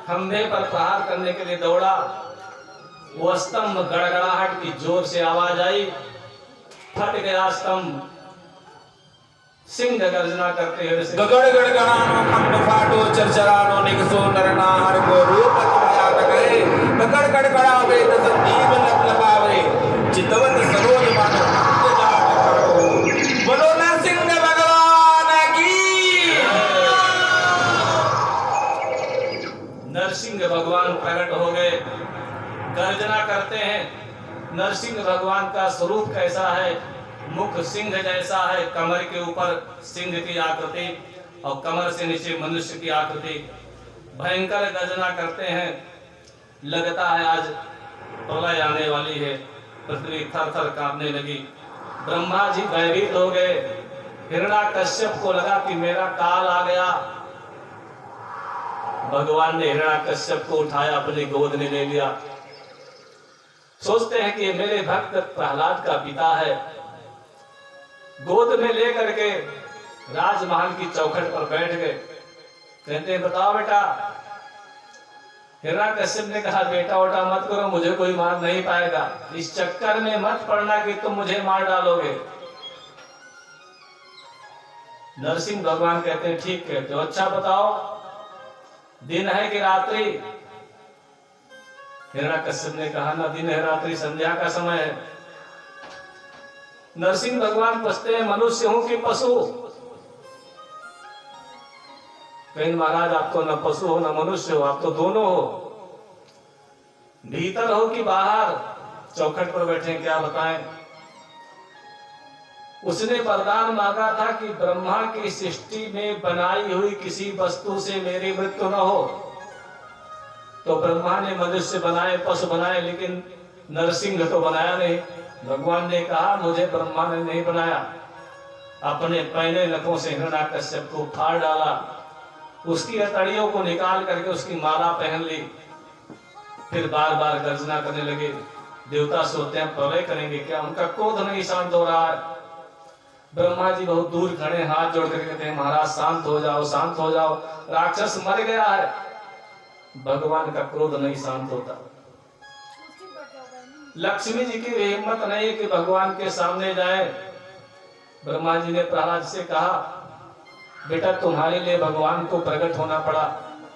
खंभे पर प्रहार करने के लिए दौड़ा, वो स्तंभ गड़गड़ाहट की जोर से आवाज आई, फट गया स्तंभ। सिंह गर्जना करते हुए गगड़ गड़गड़ानो खंभ फाटो चरचरानो निकसो नरनाहर को रूप तुम्हारा तकरे गगड़ गड़गड़ावे तसदीप लपलपावे चितवन सरोज मानो बोलो नरसिंह भगवान की। नरसिंह भगवान प्रकट हो गए, गर्जना करते हैं। नरसिंह भगवान का स्वरूप कैसा है, मुख सिंह जैसा है, कमर के ऊपर सिंह की आकृति और कमर से नीचे मनुष्य की आकृति, भयंकर गर्जना करते हैं। लगता है आज प्रलय आने वाली है, पृथ्वी थर थर कांपने लगी। ब्रह्मा जी भयभीत हो गए, हिरण्याकश्यप को लगा कि मेरा काल आ गया। भगवान ने हिरण्याकश्यप को उठाया, अपनी गोद में ले लिया। सोचते हैं कि मेरे भक्त प्रहलाद का पिता है, गोद में लेकर के राजमहल की चौखट पर बैठ गए। कहते हैं बताओ बेटा। हिरण्याकश्यप ने कहा बेटा उठा मत करो, मुझे कोई मार नहीं पाएगा, इस चक्कर में मत पड़ना कि तुम मुझे मार डालोगे। नरसिंह भगवान कहते हैं ठीक कहते हो, अच्छा बताओ दिन है कि रात्रि। हिरण्याकश्यप ने कहा ना दिन है रात्रि, संध्या का समय है। नरसिंह भगवान पूछते हैं मनुष्य हूं कि पशु। कहीं महाराज आप तो न पशु हो न मनुष्य हो, आप तो दोनों हो। भीतर हो कि बाहर, चौखट पर बैठे क्या बताएं। उसने वरदान मांगा था कि ब्रह्मा की सृष्टि में बनाई हुई किसी वस्तु से मेरी मृत्यु न हो। तो ब्रह्मा ने मनुष्य बनाए, पशु बनाए, लेकिन नरसिंह तो बनाया नहीं। भगवान ने कहा मुझे ब्रह्मा ने नहीं बनाया। अपने पैने नखों से हिरण्याकश्यप को फाड़ डाला, उसकी हथेलियों को निकाल करके उसकी माला पहन ली, फिर बार बार गर्जना करने लगे। देवता सोचते हैं प्रलय करेंगे क्या, उनका क्रोध नहीं शांत हो रहा है। ब्रह्मा जी बहुत दूर खड़े हाथ जोड़ कर कहते हैं महाराज शांत हो जाओ, शांत हो जाओ, राक्षस मर गया है। भगवान का क्रोध नहीं शांत होता। लक्ष्मी जी की हिम्मत नहीं कि भगवान के सामने जाए। ब्रह्मा जी ने प्रहलाद से कहा बेटा तुम्हारे लिए भगवान को प्रकट होना पड़ा,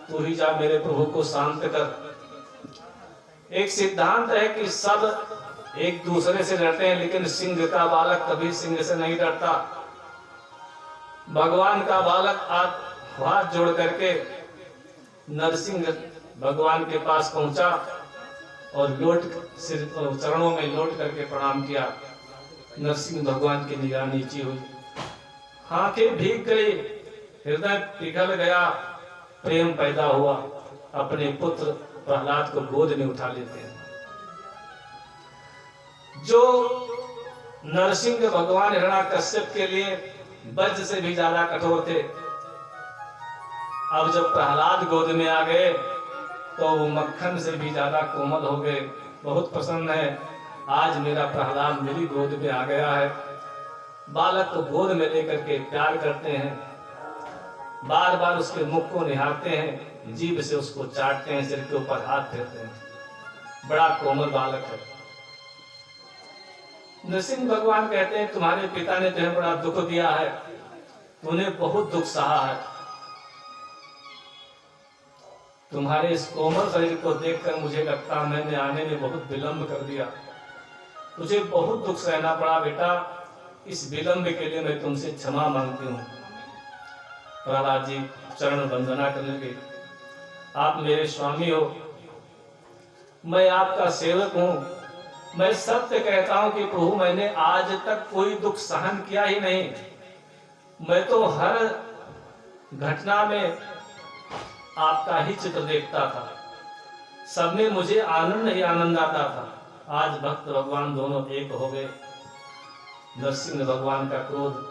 तू ही जा मेरे प्रभु को शांत कर। एक सिद्धांत है कि सब एक दूसरे से डरते हैं, लेकिन सिंह का बालक कभी सिंह से नहीं डरता। भगवान का बालक हाथ जोड़ करके नरसिंह भगवान के पास पहुंचा और सिर चरणों में लौट करके प्रणाम किया। नरसिंह भगवान की निगाह नीची हुई, आंखें भीग गई, हृदय पिघल गया, प्रेम पैदा हुआ। अपने पुत्र प्रहलाद को गोद में उठा लेते हैं। जो नरसिंह भगवान हिरण्याकश्यप के लिए वज्र से भी ज्यादा कठोर थे, अब जब प्रहलाद गोद में आ गए तो वो मक्खन से भी ज्यादा कोमल हो गए। बहुत प्रसन्न है, आज मेरा प्रहलाद मेरी गोद में आ गया है। बालक को गोद में लेकर के प्यार करते हैं, बार बार उसके मुख को निहारते हैं, जीभ से उसको चाटते हैं, सिर के ऊपर हाथ फेरते हैं। बड़ा कोमल बालक है। नरसिंह भगवान कहते हैं तुम्हारे पिता ने तुम्हें बड़ा दुख दिया है, तूने बहुत दुख सहा है। तुम्हारे इस कोमल शरीर को देखकर मुझे लगता मैंने आने में बहुत विलंब कर दिया, तुझे बहुत दुख सहना पड़ा बेटा। इस विलंब के लिए मैं तुमसे क्षमा मांगती हूँ। प्रहलाद जी चरण वंदना करने लगे, आप मेरे स्वामी हो, मैं आपका सेवक हूँ। मैं सत्य कहता हूँ कि प्रभु मैंने आज तक कोई दुख सहन किया ही नहीं। मैं तो हर घटना में आपका ही चित्र देखता था, सब में मुझे आनंद ही आनंद आता था। आज भक्त भगवान दोनों एक हो गए। नरसिंह भगवान का क्रोध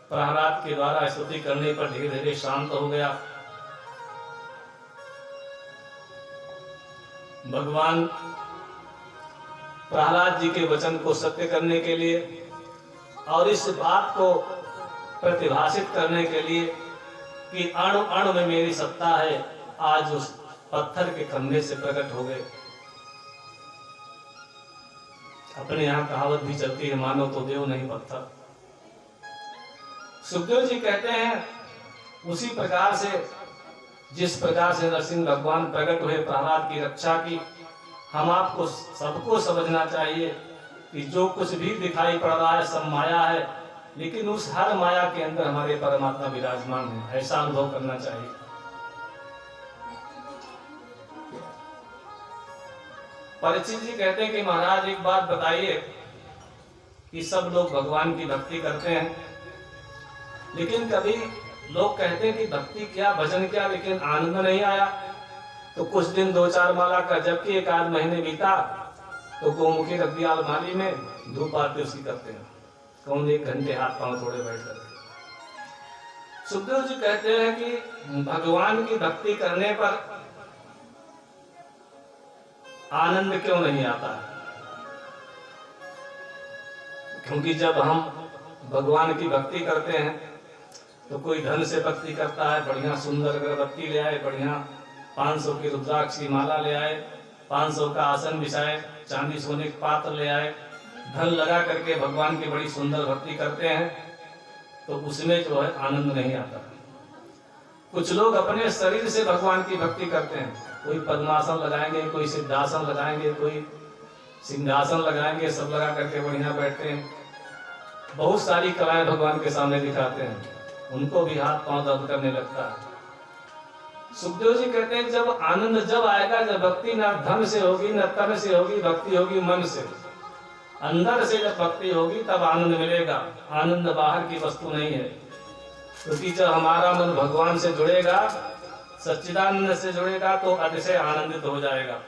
प्रहलाद के द्वारा स्तुति करने पर धीरे धीरे शांत हो गया। भगवान प्रहलाद जी के वचन को सत्य करने के लिए और इस बात को प्रतिभाषित करने के लिए कि अणु अणु में मेरी सत्ता है, आज उस पत्थर के खंभे से प्रकट हो गए। अपने यहाँ कहावत भी चलती है, मानो तो देव नहीं पत्थर। सुखदेव जी कहते हैं उसी प्रकार से जिस प्रकार से नरसिंह भगवान प्रकट हुए प्रहलाद की रक्षा की, हम आपको सबको समझना चाहिए कि जो कुछ भी दिखाई पड़ रहा है सब माया है, लेकिन उस हर माया के अंदर हमारे परमात्मा विराजमान है, ऐसा अनुभव करना चाहिए। परीक्षित जी कहते हैं कि महाराज एक बात बताइए कि सब लोग भगवान की भक्ति करते हैं, लेकिन कभी लोग कहते हैं कि भक्ति क्या भजन क्या, लेकिन आनंद नहीं आया। तो कुछ दिन 2-4 माला का जबकि 1-8 महीने बीता तो गोमुखी रख दिया अलमारी में, धूप आरती उसकी करते हैं, कौन 1 घंटे हाथ पांव थोड़े बैठ कर। सुखदेव जी कहते हैं कि भगवान की भक्ति करने पर आनंद क्यों नहीं आता है? क्योंकि जब हम भगवान की भक्ति करते हैं तो कोई धन से भक्ति करता है, बढ़िया सुंदर अगरबत्ती ले आए, बढ़िया 500 की रुद्राक्ष की माला ले आए, 500 का आसन बिछाए, चांदी सोने के पात्र ले आए, धन लगा करके भगवान की बड़ी सुंदर भक्ति करते हैं, तो उसमें जो है आनंद नहीं आता। कुछ लोग अपने शरीर से भगवान की भक्ति करते हैं, कोई पद्मासन लगाएंगे, कोई सिद्धासन लगाएंगे, कोई सिंहासन लगाएंगे, सब लगा करके बढ़िया बैठते हैं, बहुत सारी कलाएं भगवान के सामने दिखाते हैं, उनको भी हाथ पांव दर्द करने लगता है। सुखदेव जी कहते हैं जब आनंद जब आएगा जब भक्ति न धन से होगी न तन से होगी, भक्ति होगी मन से, अंदर से जब भक्ति होगी तब आनंद मिलेगा। आनंद बाहर की वस्तु नहीं है, क्योंकि जब हमारा मन भगवान से जुड़ेगा, सच्चिदानंद से जुड़ेगा तो अतिशय आनंदित हो जाएगा।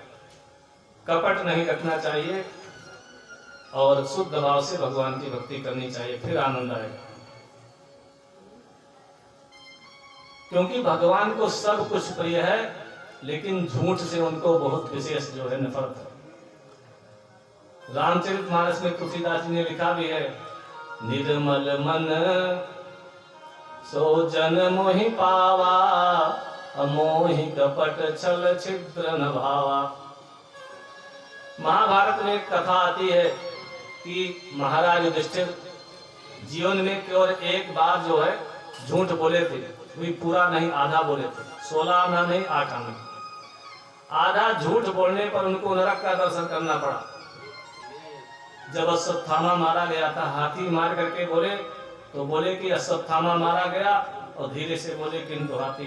कपट नहीं रखना चाहिए और शुद्ध भाव से भगवान की भक्ति करनी चाहिए, फिर आनंद आएगा। क्योंकि भगवान को सब कुछ प्रिय है लेकिन झूठ से उनको बहुत विशेष जो है नफरत है। रामचरितमानस में तुलसीदास जी ने लिखा भी है, निर्मल मन सो जन मोहि पावा, अमोहि कपट छल छिद्र न भावा। महाभारत में एक कथा आती है कि महाराज युधिष्ठिर जीवन में केवल एक बार जो है झूठ बोले थे, भी पूरा नहीं आधा बोले थे, 16 आना नहीं 8 आना। आधा झूठ बोलने पर उनको नरक का दर्शन करना पड़ा। जब अश्वत्थामा मारा गया था, हाथी मार करके बोले तो बोले कि अश्वत्थामा मारा गया, और धीरे से बोले किंतु हाथी।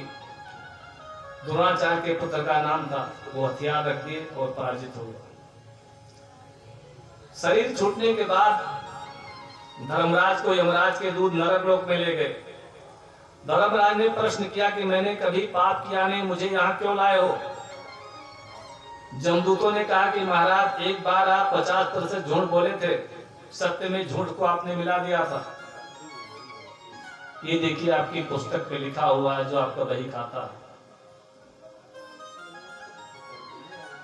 द्रोणाचार्य के पुत्र का नाम था, वो हथियार रख दिए और पराजित हो गए। शरीर छूटने के बाद धर्मराज को यमराज के दूत नरक लोक में ले गए। धर्मराज ने प्रश्न किया कि मैंने कभी पाप किया नहीं, मुझे यहाँ क्यों लाए हो? जमदूतों ने कहा कि महाराज एक बार आप 50% झूठ बोले थे, सत्य में झूठ को आपने मिला दिया था। ये देखिए आपकी पुस्तक पे लिखा हुआ है, जो आपका बही खाता है।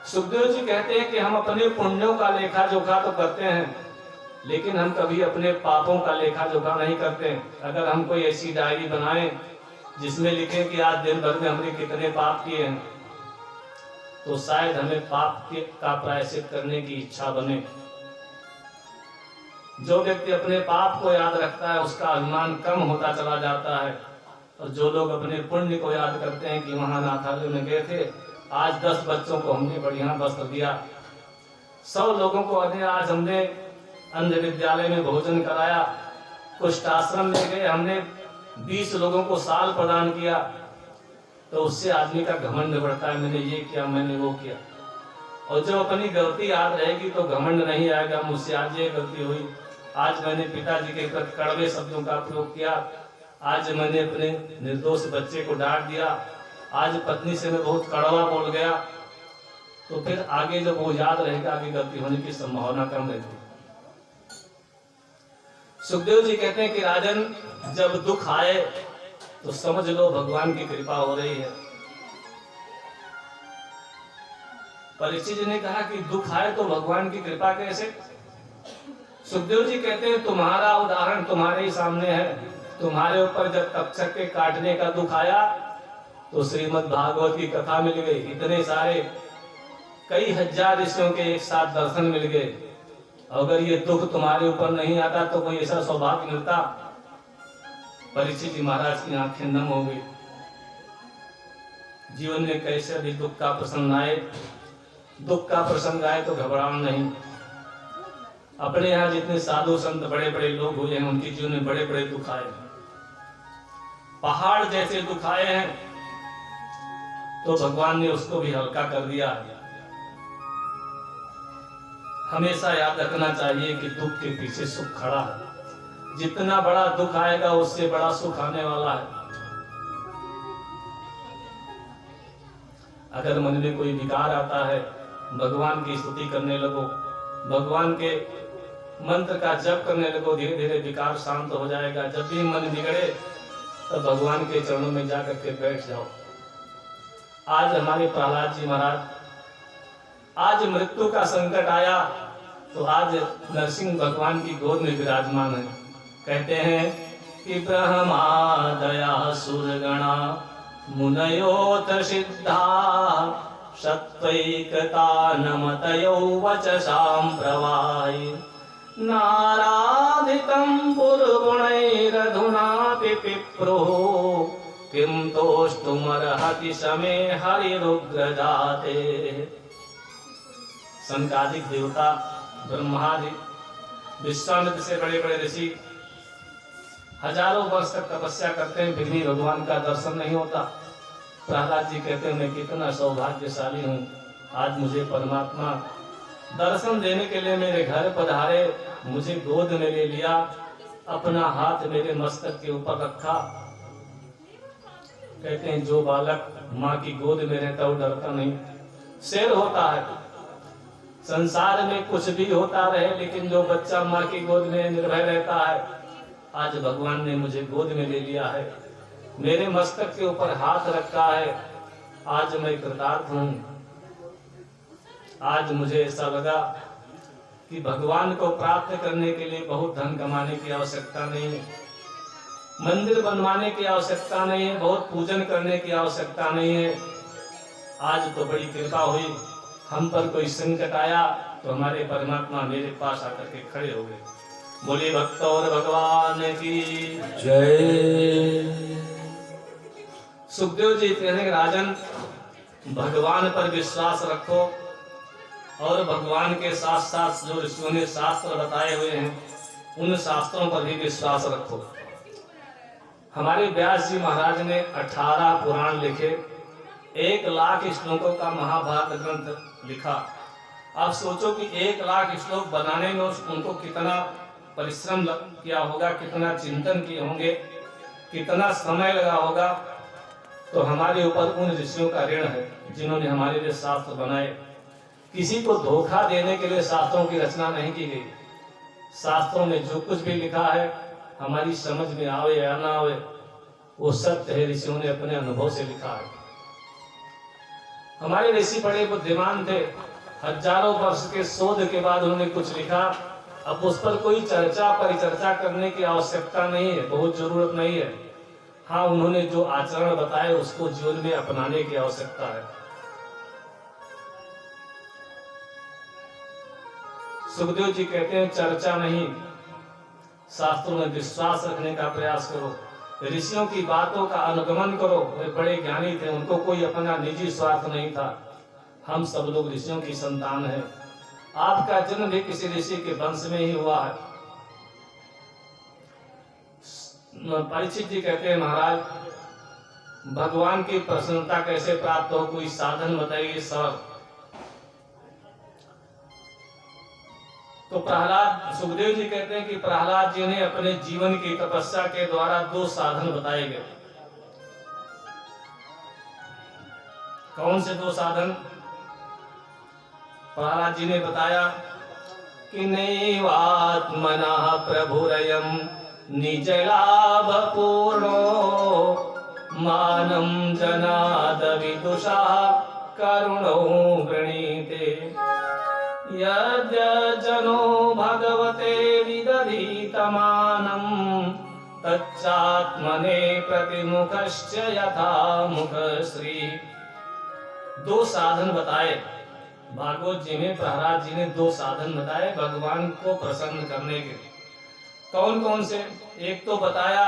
सुखदेव जी कहते हैं कि हम अपने पुण्यों का लेखा जोखा तो करते हैं, लेकिन हम कभी अपने पापों का लेखा जोखा नहीं करते। अगर हम कोई ऐसी डायरी बनाएं जिसमें लिखें कि आज दिन भर में हमने कितने पाप किए हैं, तो शायद हमें पाप का प्रायश्चित करने की इच्छा बने। जो व्यक्ति अपने पाप को याद रखता है उसका अभिमान कम होता चला जाता है, और जो लोग अपने पुण्य को याद करते हैं कि वहां नाथालय में गए थे, आज 10 बच्चों को हमने बढ़िया वस्त्र दिया, 100 लोगों को आज हमने अंध विद्यालय में भोजन कराया, कुछ आश्रम में गए, हमने 20 लोगों को साल प्रदान किया, तो उससे आदमी का घमंड बढ़ता है, मैंने ये किया, मैंने वो किया। और जब अपनी गलती याद रहेगी तो घमंड नहीं आएगा, मुझसे आज ये गलती हुई, आज मैंने पिताजी के प्रति कड़वे शब्दों का प्रयोग किया, आज मैंने अपने निर्दोष बच्चे को डांट दिया, आज पत्नी से मैं बहुत कड़वा बोल गया, तो फिर आगे जब वो याद रहेगा आगे गलती होने की संभावना कम रहती है। सुखदेव जी कहते हैं कि राजन, जब दुख आए तो समझ लो भगवान की कृपा हो रही है। परीक्षित जी ने कहा कि दुख आए तो भगवान की कृपा कैसे? सुखदेव जी कहते हैं तुम्हारा उदाहरण तुम्हारे ही सामने है। तुम्हारे ऊपर जब तक्षक के काटने का दुख आया तो श्रीमद् भागवत की कथा मिल गई, इतने सारे कई हजार ऋषियों के एक साथ दर्शन मिल गए। अगर ये दुख तुम्हारे ऊपर नहीं आता तो कोई ऐसा सौभाग्य मिलता? परीक्षित जी महाराज की आंखें नम हो गई। जीवन में कैसे भी दुख का प्रसंग आए, दुख का प्रसंग आए तो घबराना नहीं। अपने यहाँ जितने साधु संत बड़े बड़े लोग हुए हैं, उनके जीवन में बड़े बड़े दुख आए, पहाड़ जैसे दुख आए हैं, तो भगवान ने उसको भी हल्का कर दिया। हमेशा याद रखना चाहिए कि दुख के पीछे सुख खड़ा है। जितना बड़ा दुख आएगा उससे बड़ा सुख आने वाला है। अगर मन में कोई विकार आता है, भगवान की स्तुति करने लगो, भगवान के मंत्र का जप करने लगो, धीरे धीरे विकार शांत हो जाएगा। जब भी मन बिगड़े तो भगवान के चरणों में जाकर के बैठ जाओ। आज हमारे प्रहलाद जी महाराज, आज मृत्यु का संकट आया तो आज नरसिंह भगवान की गोद में विराजमान है। कहते हैं कि ब्रह्मादया सुरगणा मुनयोत सिद्धा सत्वैकता नमतयो वचसां प्रवाहि नाराधितं पुरगुणैरधुनापि पिप्रुः किं तोष्टुमर्हति समे हरिरुग्रजाते। संकादिक देवता ब्रह्मादि विश्वामित्र से बड़े बड़े ऋषि हजारों वर्ष तक तपस्या करते हैं, फिर भी भगवान का दर्शन नहीं होता। प्रहलाद जी कहते हैं मैं कितना सौभाग्यशाली हूँ, आज मुझे परमात्मा दर्शन देने के लिए मेरे घर पधारे, मुझे गोद में ले लिया, अपना हाथ मेरे मस्तक के ऊपर रखा। कहते हैं जो बालक माँ की गोद में रहता वो डरता नहीं, शेर होता है। संसार में कुछ भी होता रहे, लेकिन जो बच्चा माँ की गोद में निर्भय रहता है, आज भगवान ने मुझे गोद में ले लिया है, मेरे मस्तक के ऊपर हाथ रखा है, आज मैं कृतार्थ हूँ। आज मुझे ऐसा लगा कि भगवान को प्राप्त करने के लिए बहुत धन कमाने की आवश्यकता नहीं है, मंदिर बनवाने की आवश्यकता नहीं है, बहुत पूजन करने की आवश्यकता नहीं है। आज तो बड़ी कृपा हुई, हम पर कोई संकट आया तो हमारे परमात्मा मेरे पास आकर के खड़े हो गए। बोलिए भक्त और भगवान की जय। सुखदेव जी कहते हैं राजन, भगवान पर विश्वास रखो और भगवान के साथ साथ जो ऋषियों ने शास्त्र बताए हुए हैं उन शास्त्रों पर भी विश्वास रखो। हमारे व्यास जी महाराज ने 18 पुराण लिखे, 1 लाख श्लोकों का महाभारत ग्रंथ लिखा। आप सोचो कि 1 लाख श्लोक बनाने में उनको कितना परिश्रम किया होगा, कितना चिंतन किए होंगे, कितना समय लगा होगा। तो हमारे ऊपर उन ऋषियों का ऋण है जिन्होंने हमारे लिए शास्त्र बनाए। किसी को धोखा देने के लिए शास्त्रों की रचना नहीं की गई। शास्त्रों में जो कुछ भी लिखा है, हमारी समझ में आवे या ना आवे, वो सत्य है, ऋषियों ने अपने अनुभव से लिखा है। हमारे ऋषि बड़े बुद्धिमान थे, हजारों वर्ष के शोध के बाद उन्होंने कुछ लिखा। अब उस पर कोई चर्चा परिचर्चा करने की आवश्यकता नहीं है, बहुत जरूरत नहीं है। हाँ, उन्होंने जो आचरण बताए उसको जीवन में अपनाने की आवश्यकता है। सुखदेव जी कहते हैं चर्चा नहीं, शास्त्रों में विश्वास रखने का प्रयास करो, ऋषियों की बातों का अनुगमन करो। वे बड़े ज्ञानी थे, उनको कोई अपना निजी स्वार्थ नहीं था। हम सब लोग ऋषियों की संतान हैं। आपका जन्म भी किसी ऋषि के वंश में ही हुआ है। परीक्षित जी कहते हैं महाराज, भगवान की प्रसन्नता कैसे प्राप्त हो, कोई साधन बताइए सर। तो प्रहलाद, सुखदेव जी कहते हैं कि प्रहलाद जी ने अपने जीवन की तपस्या के द्वारा 2 साधन बताए गए। कौन से 2 साधन? प्रहलाद जी ने बताया कि नैवात्मना प्रभुरयम् निज लाभ पूर्णो मानं जनाद विदुषा करुणो वृणीते यद्यजनो भगवते विदधीतमानं तच्चात्मने प्रतिमुखश्च यथा मुखश्री। 2 साधन बताए भागवत जी में। प्रहलाद जी ने 2 साधन बताए भगवान को प्रसन्न करने के। कौन कौन से? एक तो बताया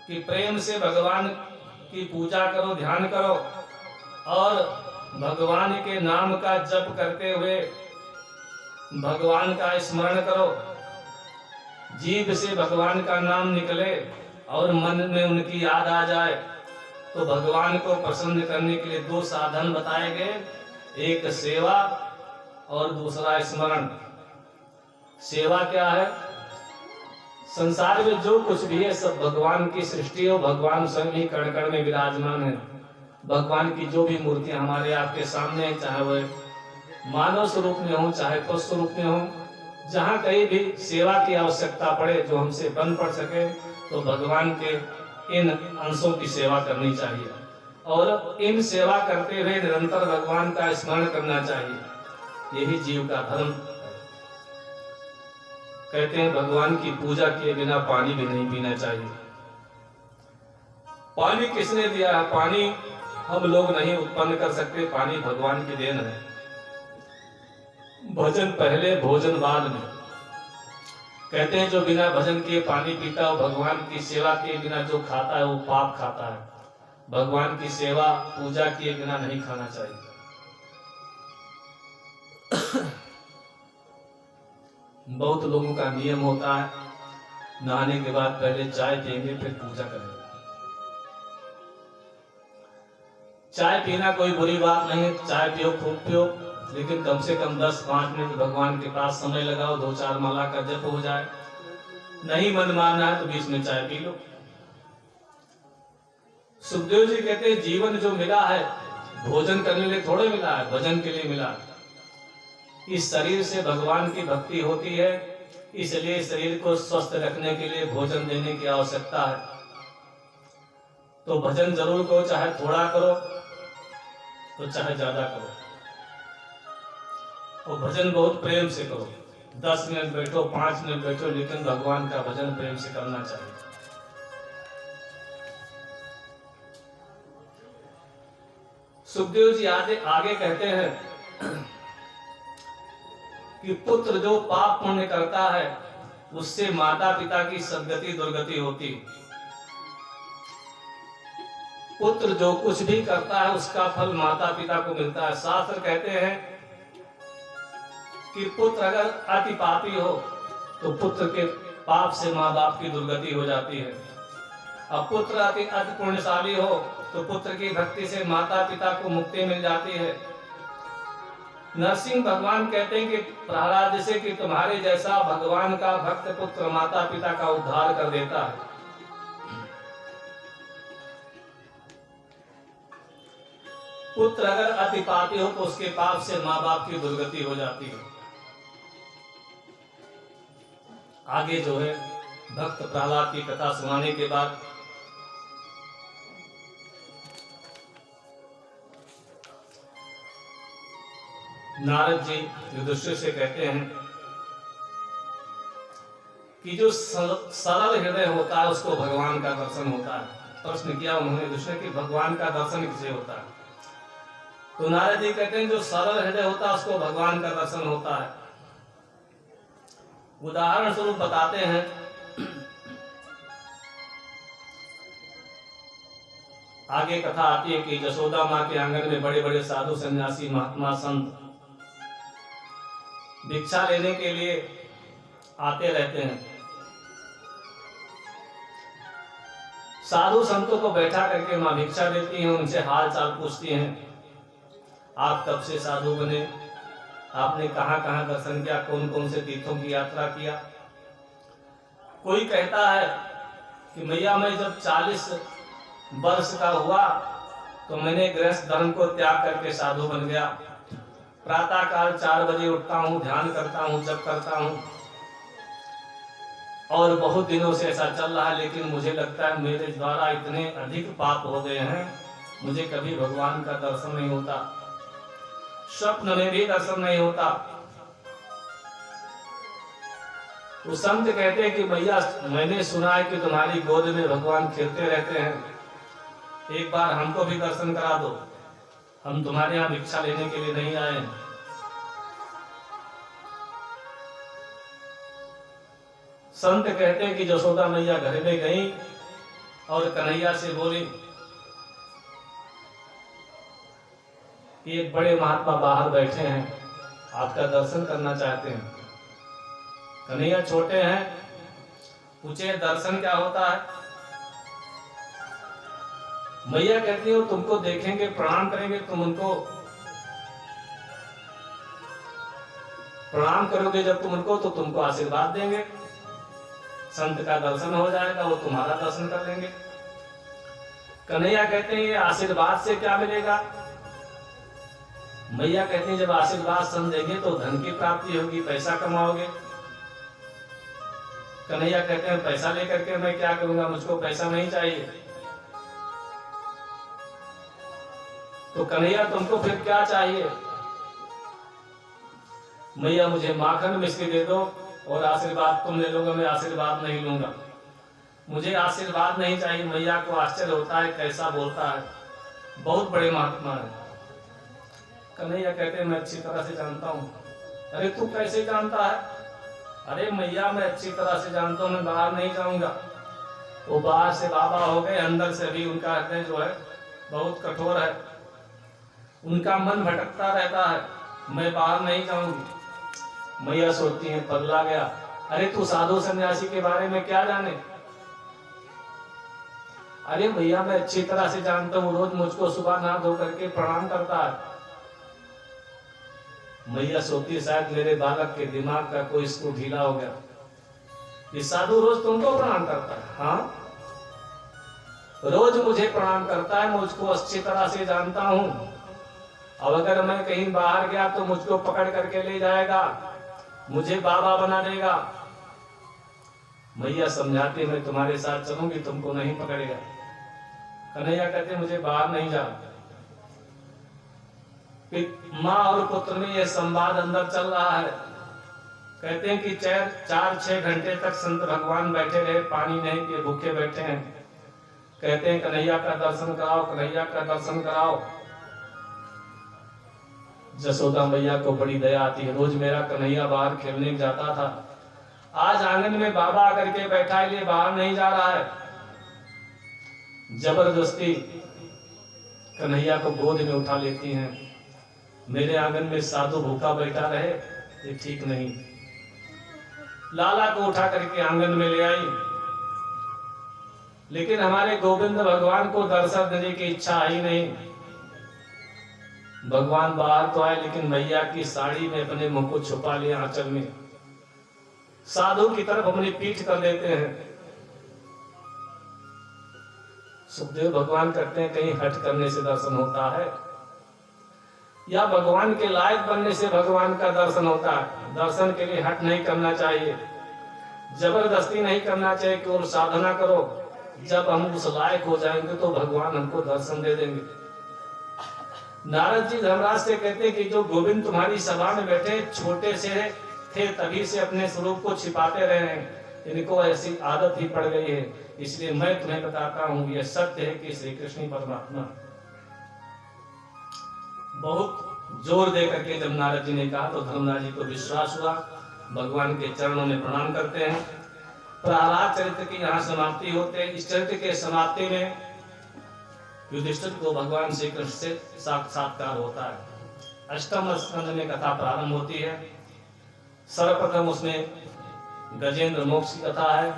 कि प्रेम से भगवान की पूजा करो, ध्यान करो और भगवान के नाम का जप करते हुए भगवान का स्मरण करो। जीभ से भगवान का नाम निकले और मन में उनकी याद आ जाए तो भगवान को प्रसन्न करने के लिए 2 साधन बताए गए, एक सेवा और दूसरा स्मरण। सेवा क्या है? संसार में जो कुछ भी है सब भगवान की सृष्टि हो, भगवान स्वयं ही कण कण में विराजमान है। भगवान की जो भी मूर्तियां हमारे आपके सामने है, चाहे वह मानव स्वरूप में हो चाहे पुरुष स्वरूप में हो, जहाँ कहीं भी सेवा की आवश्यकता पड़े, जो हमसे बन पड़ सके, तो भगवान के इन अंशों की सेवा करनी चाहिए और इन सेवा करते हुए निरंतर भगवान का स्मरण करना चाहिए। यही जीव का धर्म। कहते हैं भगवान की पूजा किए बिना पानी भी नहीं पीना चाहिए। पानी किसने दिया है? पानी हम लोग नहीं उत्पन्न कर सकते, पानी भगवान की देन है। भजन पहले भोजन बाद में। कहते हैं जो बिना भजन किए पानी पीता हो, भगवान की सेवा किए बिना जो खाता है वो पाप खाता है। भगवान की सेवा पूजा किए बिना नहीं खाना चाहिए। बहुत लोगों का नियम होता है नहाने के बाद पहले चाय पिएंगे फिर पूजा करेंगे। चाय पीना कोई बुरी बात नहीं है, चाय पियो खूब पियो, लेकिन कम से कम 10-5 मिनट भगवान के पास समय लगाओ, 2-4 माला का जप हो जाए। नहीं मन मानना है तो बीच में चाय पी लो। सुखदेव जी कहते हैं जीवन जो मिला है भोजन करने के लिए थोड़े मिला है, भजन के लिए मिला है। इस शरीर से भगवान की भक्ति होती है, इसलिए शरीर को स्वस्थ रखने के लिए भोजन देने की आवश्यकता है। तो भजन जरूर करो, चाहे थोड़ा करो, तो चाहे ज्यादा करो, और भजन बहुत प्रेम से करो। 10 मिनट बैठो, 5 मिनट बैठो, लेकिन भगवान का भजन प्रेम से करना चाहिए। सुखदेव जी आगे कहते हैं कि पुत्र जो पाप पुण्य करता है उससे माता पिता की सदगति दुर्गति होती। पुत्र जो कुछ भी करता है उसका फल माता पिता को मिलता है। शास्त्र कहते हैं कि पुत्र अगर अति पापी हो तो पुत्र के पाप से माँ बाप की दुर्गति हो जाती है। अब पुत्र अति पुण्यशाली हो तो पुत्र की भक्ति से माता पिता को मुक्ति मिल जाती है। नरसिंह भगवान कहते हैं कि प्रहलाद से कि तुम्हारे जैसा भगवान का भक्त पुत्र माता पिता का उद्धार कर देता है। पुत्र अगर अति पापी हो तो उसके पाप से माँ बाप की दुर्गति हो जाती है। आगे जो है भक्त प्रहलाद की कथा सुनाने के बाद नारद जी युधिष्ठिर से कहते हैं कि जो सरल हृदय होता है उसको भगवान का दर्शन होता है। प्रश्न किया उन्होंने युधिष्ठिर कि भगवान का दर्शन किसे होता है? तो नारद जी कहते हैं जो सरल हृदय होता है उसको भगवान का दर्शन होता है। उदाहरण स्वरूप बताते हैं आगे कथा आती है कि यशोदा माँ के आंगन में बड़े बड़े साधु सन्यासी महात्मा संत भिक्षा लेने के लिए आते रहते हैं। साधु संतों को बैठा करके माँ भिक्षा देती हैं, उनसे हाल चाल पूछती हैं, आप कब से साधु बने, आपने कहाँ कहाँ दर्शन किया, कौन कौन से तीर्थों की यात्रा किया। कोई कहता है कि मैया मैं जब 40 वर्ष का हुआ तो मैंने गृहस्थ धर्म को त्याग करके साधु बन गया। प्रातः काल 4 बजे उठता हूँ, ध्यान करता हूँ, जप करता हूँ, और बहुत दिनों से ऐसा चल रहा है। लेकिन मुझे लगता है मेरे द्वारा इतने अधिक पाप हो गए हैं, मुझे कभी भगवान का दर्शन नहीं होता, स्वप्न में भी दर्शन नहीं होता। वो संत कहते हैं कि भैया मैंने सुना है कि तुम्हारी गोद में भगवान खेलते रहते हैं, एक बार हमको भी दर्शन करा दो, हम तुम्हारे यहाँ भिक्षा लेने के लिए नहीं आए हैं। संत कहते हैं कि यशोदा मैया घर में गई और कन्हैया से बोली कि एक बड़े महात्मा बाहर बैठे हैं, आपका दर्शन करना चाहते हैं। कन्हैया छोटे हैं, पूछे दर्शन क्या होता है। मैया कहती हो तुमको देखेंगे, प्रणाम करेंगे, तुम उनको प्रणाम करोगे जब तुम उनको तो तुमको आशीर्वाद देंगे, संत का दर्शन हो जाएगा, वो तुम्हारा दर्शन कर लेंगे। कन्हैया कहते हैं ये आशीर्वाद से क्या मिलेगा। मैया कहती हैं जब आशीर्वाद संत देंगे तो धन की प्राप्ति होगी, पैसा कमाओगे। कन्हैया कहते हैं पैसा लेकर के मैं क्या करूंगा, मुझको पैसा नहीं चाहिए। तो कन्हैया तुमको फिर क्या चाहिए। मैया मुझे माखन मिश्री दे दो और आशीर्वाद तुम ले लोगे, मैं आशीर्वाद नहीं लूंगा, मुझे आशीर्वाद नहीं चाहिए। मैया को आश्चर्य होता है कैसा बोलता है, बहुत बड़े महात्मा है। कन्हैया कहते हैं मैं अच्छी तरह से जानता हूँ। अरे तू कैसे जानता है। अरे मैया मैं अच्छी तरह से जानता हूँ, मैं बाहर नहीं जाऊंगा। वो बाहर से बाबा हो गए, अंदर से भी उनका हृदय जो है बहुत कठोर है, उनका मन भटकता रहता है, मैं बाहर नहीं जाऊंगी। मैया सोचती है पगला गया। अरे तू साधु सन्यासी के बारे में क्या जाने। अरे भैया मैं अच्छी तरह से जानता हूँ, रोज मुझको सुबह नहा धो करके प्रणाम करता है। मैया सोचती शायद मेरे बालक के दिमाग का कोई स्क्रू ढीला हो गया, ये साधु रोज तुमको प्रणाम करता है। हाँ रोज मुझे प्रणाम करता है, मुझको अच्छी तरह से जानता हूँ। अब अगर मैं कहीं बाहर गया तो मुझको पकड़ करके ले जाएगा, मुझे बाबा बना देगा। मैया समझाती मैं तुम्हारे साथ चलूंगी, तुमको नहीं पकड़ेगा। कन्हैया कहते मुझे बाहर नहीं जा। माँ और पुत्र में यह संवाद अंदर चल रहा है। कहते हैं कि 4-6 घंटे तक संत भगवान बैठे रहे, पानी नहीं पिए, भूखे बैठे हैं। कहते हैं कन्हैया का दर्शन कराओ, कन्हैया का दर्शन कराओ। जसोदा मैया को बड़ी दया आती है। रोज मेरा कन्हैया बाहर खेलने जाता था, आज आंगन में बाबा आकर के बैठा है, लिए बाहर नहीं जा रहा है। जबरदस्ती कन्हैया को गोद में उठा लेती हैं। मेरे आंगन में साधु भूखा बैठा रहे, ये ठीक नहीं। लाला को उठा करके आंगन में ले आई, लेकिन हमारे गोविंद भगवान को दर्शन देने की इच्छा आई नहीं। भगवान बाहर तो आए, लेकिन मैया की साड़ी में अपने मुंह को छुपा लिया, आंचल में। साधु की तरफ अपनी पीठ कर देते हैं। सुखदेव भगवान कहते हैं कहीं हट करने से दर्शन होता है या भगवान के लायक बनने से भगवान का दर्शन होता है। दर्शन के लिए हट नहीं करना चाहिए, जबरदस्ती नहीं करना चाहिए कि और साधना करो। जब हम उस लायक हो जाएंगे तो भगवान हमको दर्शन दे देंगे। नारद जी धर्मराज से कहते हैं कि जो गोविंद तुम्हारी सभा में बैठे छोटे से थे, तभी से अपने स्वरूप को छिपाते रहे हैं। इनको ऐसी आदत ही पड़ गई है, इसलिए मैं तुम्हें बताता हूं, यह सत्य है कि श्री कृष्ण परमात्मा। बहुत जोर दे करके जब नारद जी ने कहा तो धर्मराज जी को विश्वास हुआ। भगवान के चरणों में प्रणाम करते हैं। प्रहलाद चरित्र की यहाँ समाप्ति होते हैं। इस चरित्र के समाप्ति में युधिष्ठिर को भगवान श्री कृष्ण से साक्षात्कार होता है। अष्टम स्कंद में कथा प्रारंभ होती है। सर्वप्रथम उसमें गजेंद्र मोक्ष की कथा है।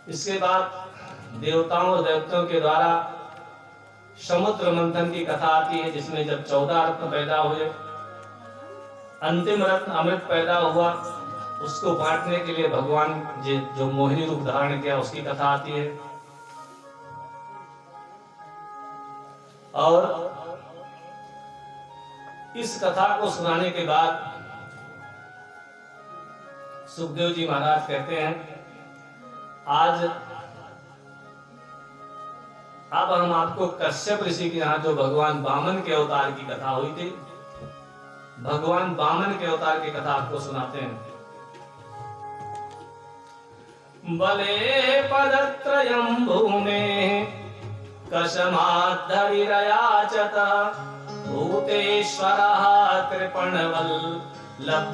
इसके बाद देवताओं और देवताओं के द्वारा समुद्र मंथन की कथा आती है, जिसमें जब 14 रत्न पैदा हुए, अंतिम रत्न अमृत पैदा हुआ, उसको बांटने के लिए भगवान जो मोहिनी रूप धारण किया उसकी कथा आती है। और इस कथा को सुनाने के बाद सुखदेव जी महाराज कहते हैं आज अब हम आपको कश्यप ऋषि के यहाँ जो भगवान वामन के अवतार की कथा हुई थी, भगवान वामन के अवतार की कथा आपको सुनाते हैं। बले पदत्रयं भूमे कशमाद्धरिरयाचत भूतेश्वरः कृपणवल्लभ